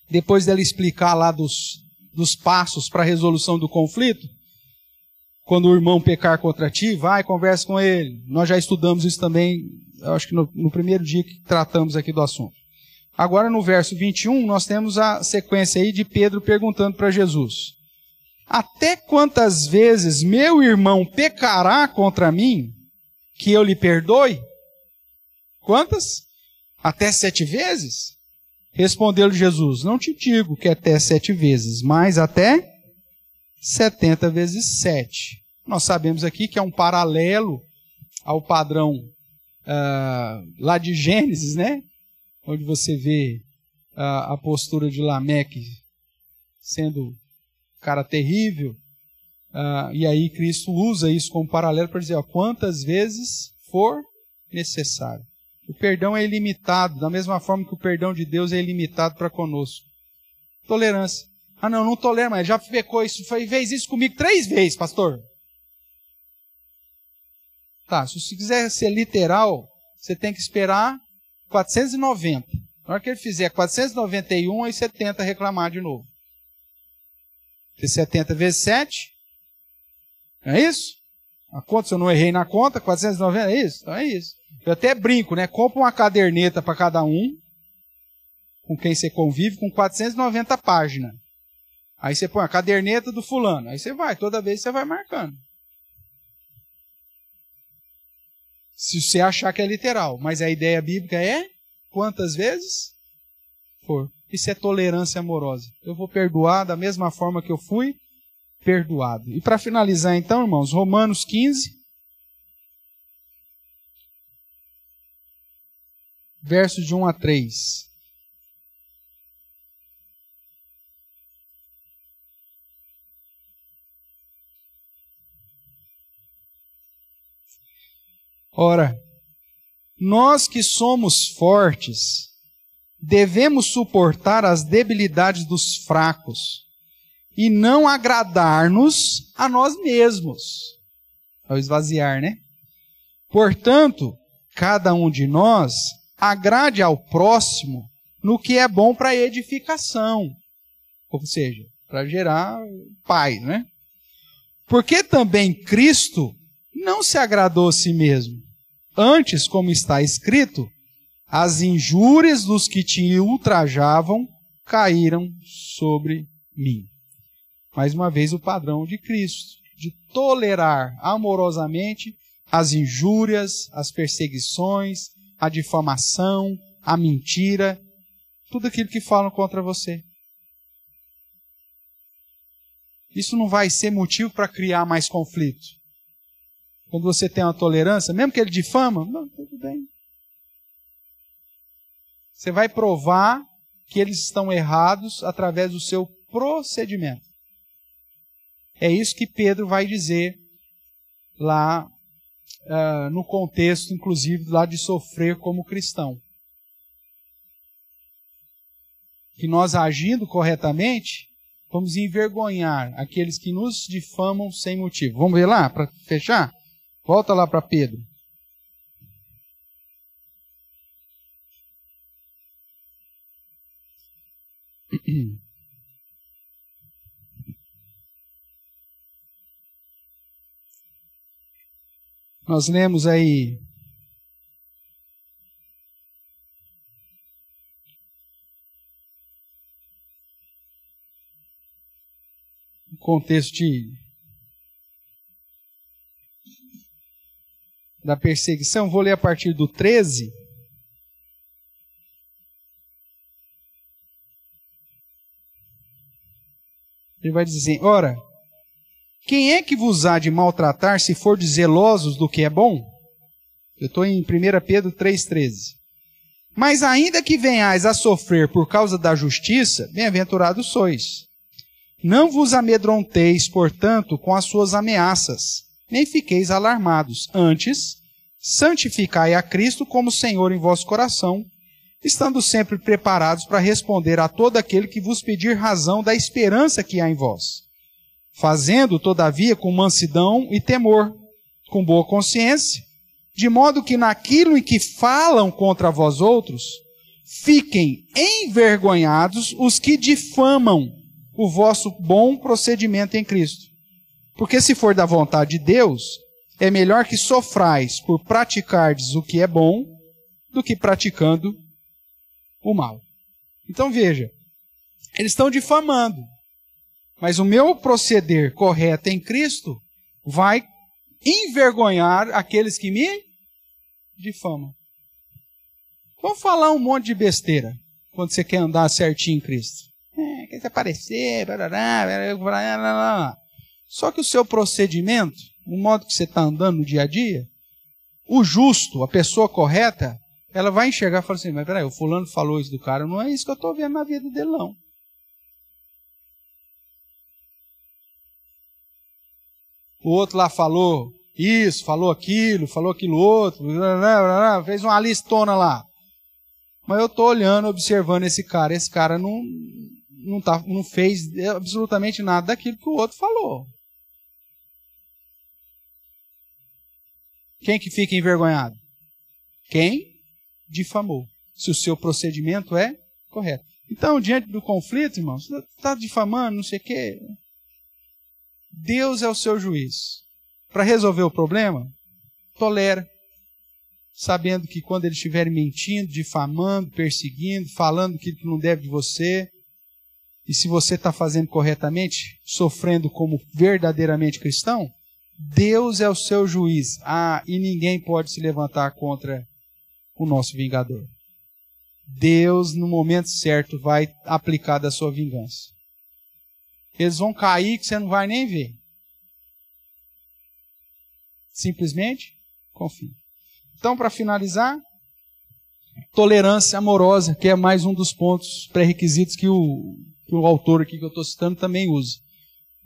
Depois dela explicar lá dos passos para a resolução do conflito, quando o irmão pecar contra ti, vai, conversa com ele. Nós já estudamos isso também, acho que no primeiro dia que tratamos aqui do assunto. Agora no verso 21, nós temos a sequência aí de Pedro perguntando para Jesus: até quantas vezes meu irmão pecará contra mim, que eu lhe perdoe? Quantas? Até 7 vezes? Respondeu-lhe Jesus: não te digo que até 7 vezes, mas até 70 vezes 7. Nós sabemos aqui que é um paralelo ao padrão lá de Gênesis, né? Onde você vê a postura de Lameque sendo um cara terrível. E aí Cristo usa isso como paralelo para dizer, ó, quantas vezes for necessário. O perdão é ilimitado, da mesma forma que o perdão de Deus é ilimitado para conosco. Tolerância. Ah, não, não tolero mais. Já pecou isso, fez isso comigo 3 vezes, pastor. Tá, se você quiser ser literal, você tem que esperar 490. Na hora que ele fizer 491, aí você tenta reclamar de novo. Porque 70 vezes 7, não é isso? A conta, se eu não errei na conta, 490, é isso? Então é isso. Eu até brinco, né? Compra uma caderneta para cada um, com quem você convive, com 490 páginas. Aí você põe a caderneta do fulano. Aí você vai, toda vez você vai marcando. Se você achar que é literal. Mas a ideia bíblica é quantas vezes for. Isso é tolerância amorosa. Eu vou perdoar da mesma forma que eu fui perdoado. E para finalizar então, irmãos, Romanos 15, versos de 1 a 3. Ora, nós que somos fortes, devemos suportar as debilidades dos fracos e não agradar-nos a nós mesmos. Ao esvaziar, né? Portanto, cada um de nós agrade ao próximo no que é bom para edificação. Ou seja, para gerar paz, né? Porque também Cristo não se agradou a si mesmo. Antes, como está escrito, as injúrias dos que te ultrajavam caíram sobre mim. Mais uma vez o padrão de Cristo, de tolerar amorosamente as injúrias, as perseguições, a difamação, a mentira, tudo aquilo que falam contra você. Isso não vai ser motivo para criar mais conflito. Quando você tem uma tolerância, mesmo que ele difama, não, tudo bem. Você vai provar que eles estão errados através do seu procedimento. É isso que Pedro vai dizer lá no contexto, inclusive, lá de sofrer como cristão. Que nós, agindo corretamente, vamos envergonhar aqueles que nos difamam sem motivo. Vamos ver lá, para fechar? Volta lá para Pedro. Nós lemos aí o contexto da perseguição. Vou ler a partir do 13. Ele vai dizer: ora, quem é que vos há de maltratar se for zelosos do que é bom? Eu estou em 1 Pedro 3,13. Mas ainda que venhais a sofrer por causa da justiça, bem-aventurados sois. Não vos amedronteis, portanto, com as suas ameaças, nem fiqueis alarmados. Antes, santificai a Cristo como Senhor em vosso coração, estando sempre preparados para responder a todo aquele que vos pedir razão da esperança que há em vós. Fazendo, todavia, com mansidão e temor, com boa consciência, de modo que naquilo em que falam contra vós outros, fiquem envergonhados os que difamam o vosso bom procedimento em Cristo. Porque se for da vontade de Deus, é melhor que sofrais por praticardes o que é bom, do que praticando o mal. Então veja, eles estão difamando, mas o meu proceder correto em Cristo vai envergonhar aqueles que me difamam. Vamos falar um monte de besteira quando você quer andar certinho em Cristo. Quer se aparecer, só que o seu procedimento, o modo que você está andando no dia a dia, o justo, a pessoa correta, ela vai enxergar e falar assim: mas peraí, o fulano falou isso do cara, não é isso que eu estou vendo na vida dele, não. O outro lá falou isso, falou aquilo outro, fez uma listona lá. Mas eu estou olhando, observando esse cara não não fez absolutamente nada daquilo que o outro falou. Quem que fica envergonhado? Quem difamou, se o seu procedimento é correto. Então, diante do conflito, irmãos, está difamando, não sei o quê. Deus é o seu juiz. Para resolver o problema, tolera, sabendo que quando ele estiver mentindo, difamando, perseguindo, falando aquilo que não deve de você, e se você está fazendo corretamente, sofrendo como verdadeiramente cristão, Deus é o seu juiz. E ninguém pode se levantar contra o nosso vingador. Deus, no momento certo, vai aplicar da sua vingança. Eles vão cair que você não vai nem ver. Simplesmente confie. Então, para finalizar, tolerância amorosa, que é mais um dos pontos pré-requisitos que o autor aqui que eu estou citando também usa.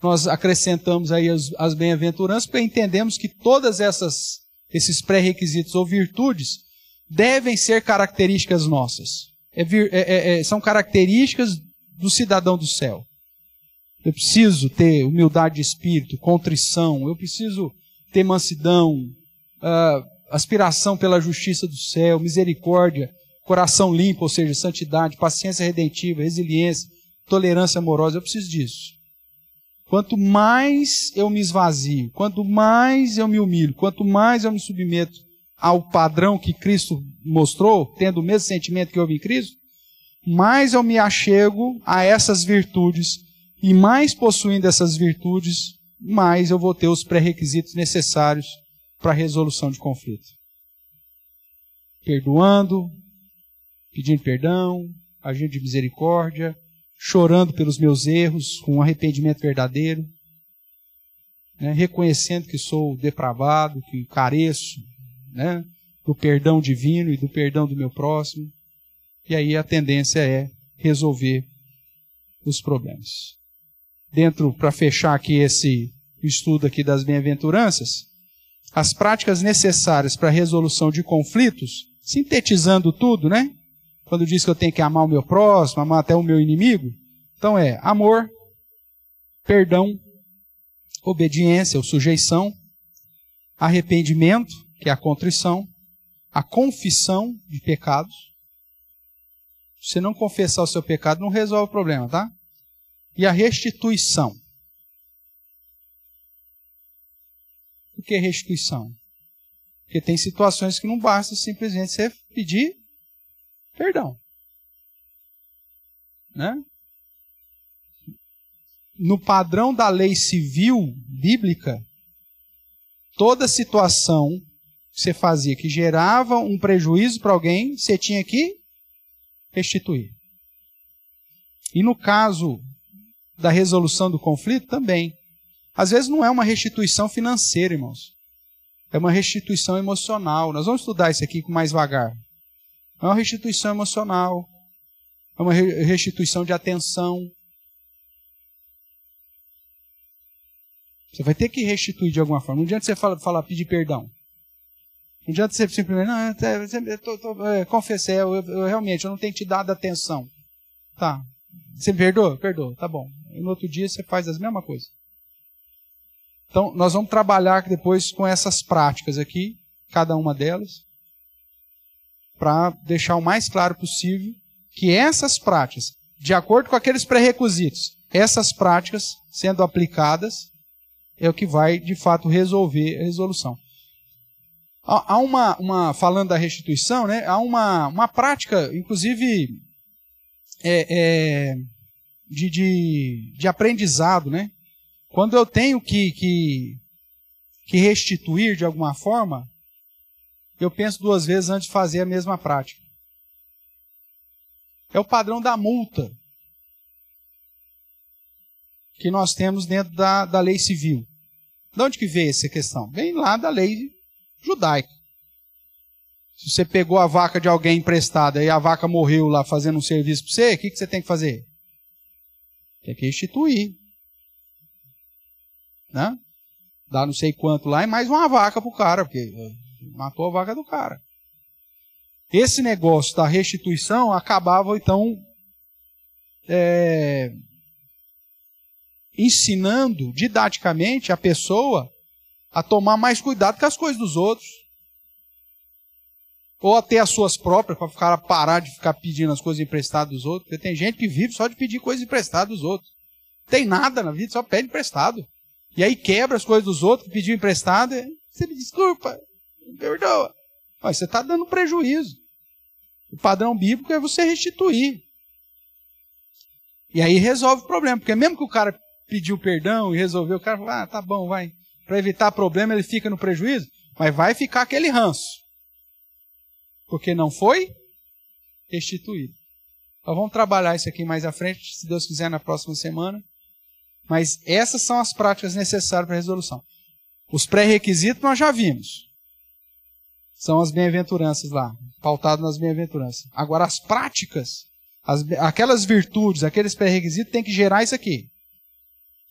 Nós acrescentamos aí as bem-aventuranças, porque entendemos que todas esses pré-requisitos ou virtudes devem ser características nossas. São características do cidadão do céu. Eu preciso ter humildade de espírito, contrição, eu preciso ter mansidão, aspiração pela justiça do céu, misericórdia, coração limpo, ou seja, santidade, paciência redentiva, resiliência, tolerância amorosa. Eu preciso disso. Quanto mais eu me esvazio, quanto mais eu me humilho, quanto mais eu me submeto ao padrão que Cristo mostrou, tendo o mesmo sentimento que houve em Cristo, mais eu me achego a essas virtudes, e mais possuindo essas virtudes, mais eu vou ter os pré-requisitos necessários para a resolução de conflito. Perdoando, pedindo perdão, agindo de misericórdia, chorando pelos meus erros, com um arrependimento verdadeiro, né, reconhecendo que sou depravado, que careço, né, do perdão divino e do perdão do meu próximo. E aí a tendência é resolver os problemas. Para fechar aqui esse estudo aqui das bem-aventuranças, as práticas necessárias para a resolução de conflitos, sintetizando tudo, né? Quando diz que eu tenho que amar o meu próximo, amar até o meu inimigo, então amor, perdão, obediência ou sujeição, arrependimento, que é a contrição, a confissão de pecados. Se você não confessar o seu pecado, não resolve o problema, tá? E a restituição. O que é restituição? Porque tem situações que não basta simplesmente você pedir perdão. Né? No padrão da lei civil bíblica, toda situação que você fazia que gerava um prejuízo para alguém, você tinha que restituir. E no caso da resolução do conflito também. Às vezes não é uma restituição financeira, irmãos. É uma restituição emocional. Nós vamos estudar isso aqui com mais vagar. É uma restituição emocional. É uma restituição de atenção. Você vai ter que restituir de alguma forma. Não adianta você falar pedir perdão. Não adianta você simplesmente, confessei, eu realmente não tenho te dado atenção. Tá. Você me perdoa? Perdoa, tá bom. E no outro dia você faz as mesmas coisas. Então, nós vamos trabalhar depois com essas práticas aqui, cada uma delas, para deixar o mais claro possível que essas práticas, de acordo com aqueles pré-requisitos, essas práticas sendo aplicadas, é o que vai, de fato, resolver a resolução. Há falando da restituição, né, há uma prática, inclusive, de aprendizado, né? Quando eu tenho que restituir de alguma forma, eu penso duas vezes antes de fazer a mesma prática. É o padrão da multa que nós temos dentro da lei civil. De onde que veio essa questão? Vem lá da lei judaica. Se você pegou a vaca de alguém emprestada e a vaca morreu lá fazendo um serviço para você, o que você tem que fazer? Tem que restituir. Né? Dá não sei quanto lá e mais uma vaca pro cara, porque matou a vaca do cara. Esse negócio da restituição acabava, então, ensinando didaticamente a pessoa a tomar mais cuidado com as coisas dos outros. Ou a ter as suas próprias, para o cara parar de ficar pedindo as coisas emprestadas dos outros. Porque tem gente que vive só de pedir coisas emprestadas dos outros. Não tem nada na vida, só pede emprestado. E aí quebra as coisas dos outros, pediu emprestado, e você me desculpa, me perdoa. Mas você está dando prejuízo. O padrão bíblico é você restituir. E aí resolve o problema. Porque mesmo que o cara pediu perdão e resolveu, o cara fala, tá bom, vai. Para evitar problema, ele fica no prejuízo, mas vai ficar aquele ranço. Porque não foi restituído. Então vamos trabalhar isso aqui mais à frente, se Deus quiser, na próxima semana. Mas essas são as práticas necessárias para a resolução. Os pré-requisitos nós já vimos. São as bem-aventuranças lá, pautado nas bem-aventuranças. Agora as práticas, aquelas virtudes, aqueles pré-requisitos têm que gerar isso aqui.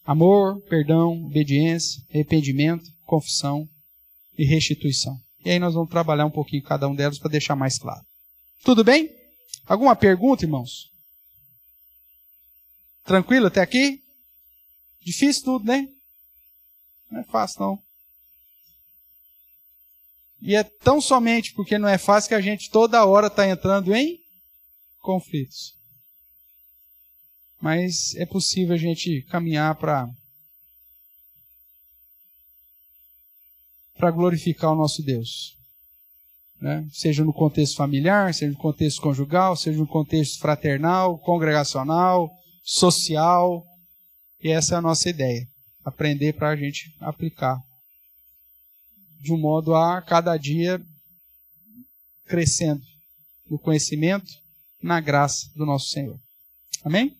Amor, perdão, obediência, arrependimento, confissão e restituição. E aí nós vamos trabalhar um pouquinho cada um delas para deixar mais claro. Tudo bem? Alguma pergunta, irmãos? Tranquilo até aqui? Difícil tudo, né? Não é fácil, não. E é tão somente porque não é fácil que a gente toda hora está entrando em conflitos. Mas é possível a gente caminhar para glorificar o nosso Deus. Né? Seja no contexto familiar, seja no contexto conjugal, seja no contexto fraternal, congregacional, social. E essa é a nossa ideia. Aprender para a gente aplicar. De um modo a cada dia crescendo no conhecimento, na graça do nosso Senhor. Amém?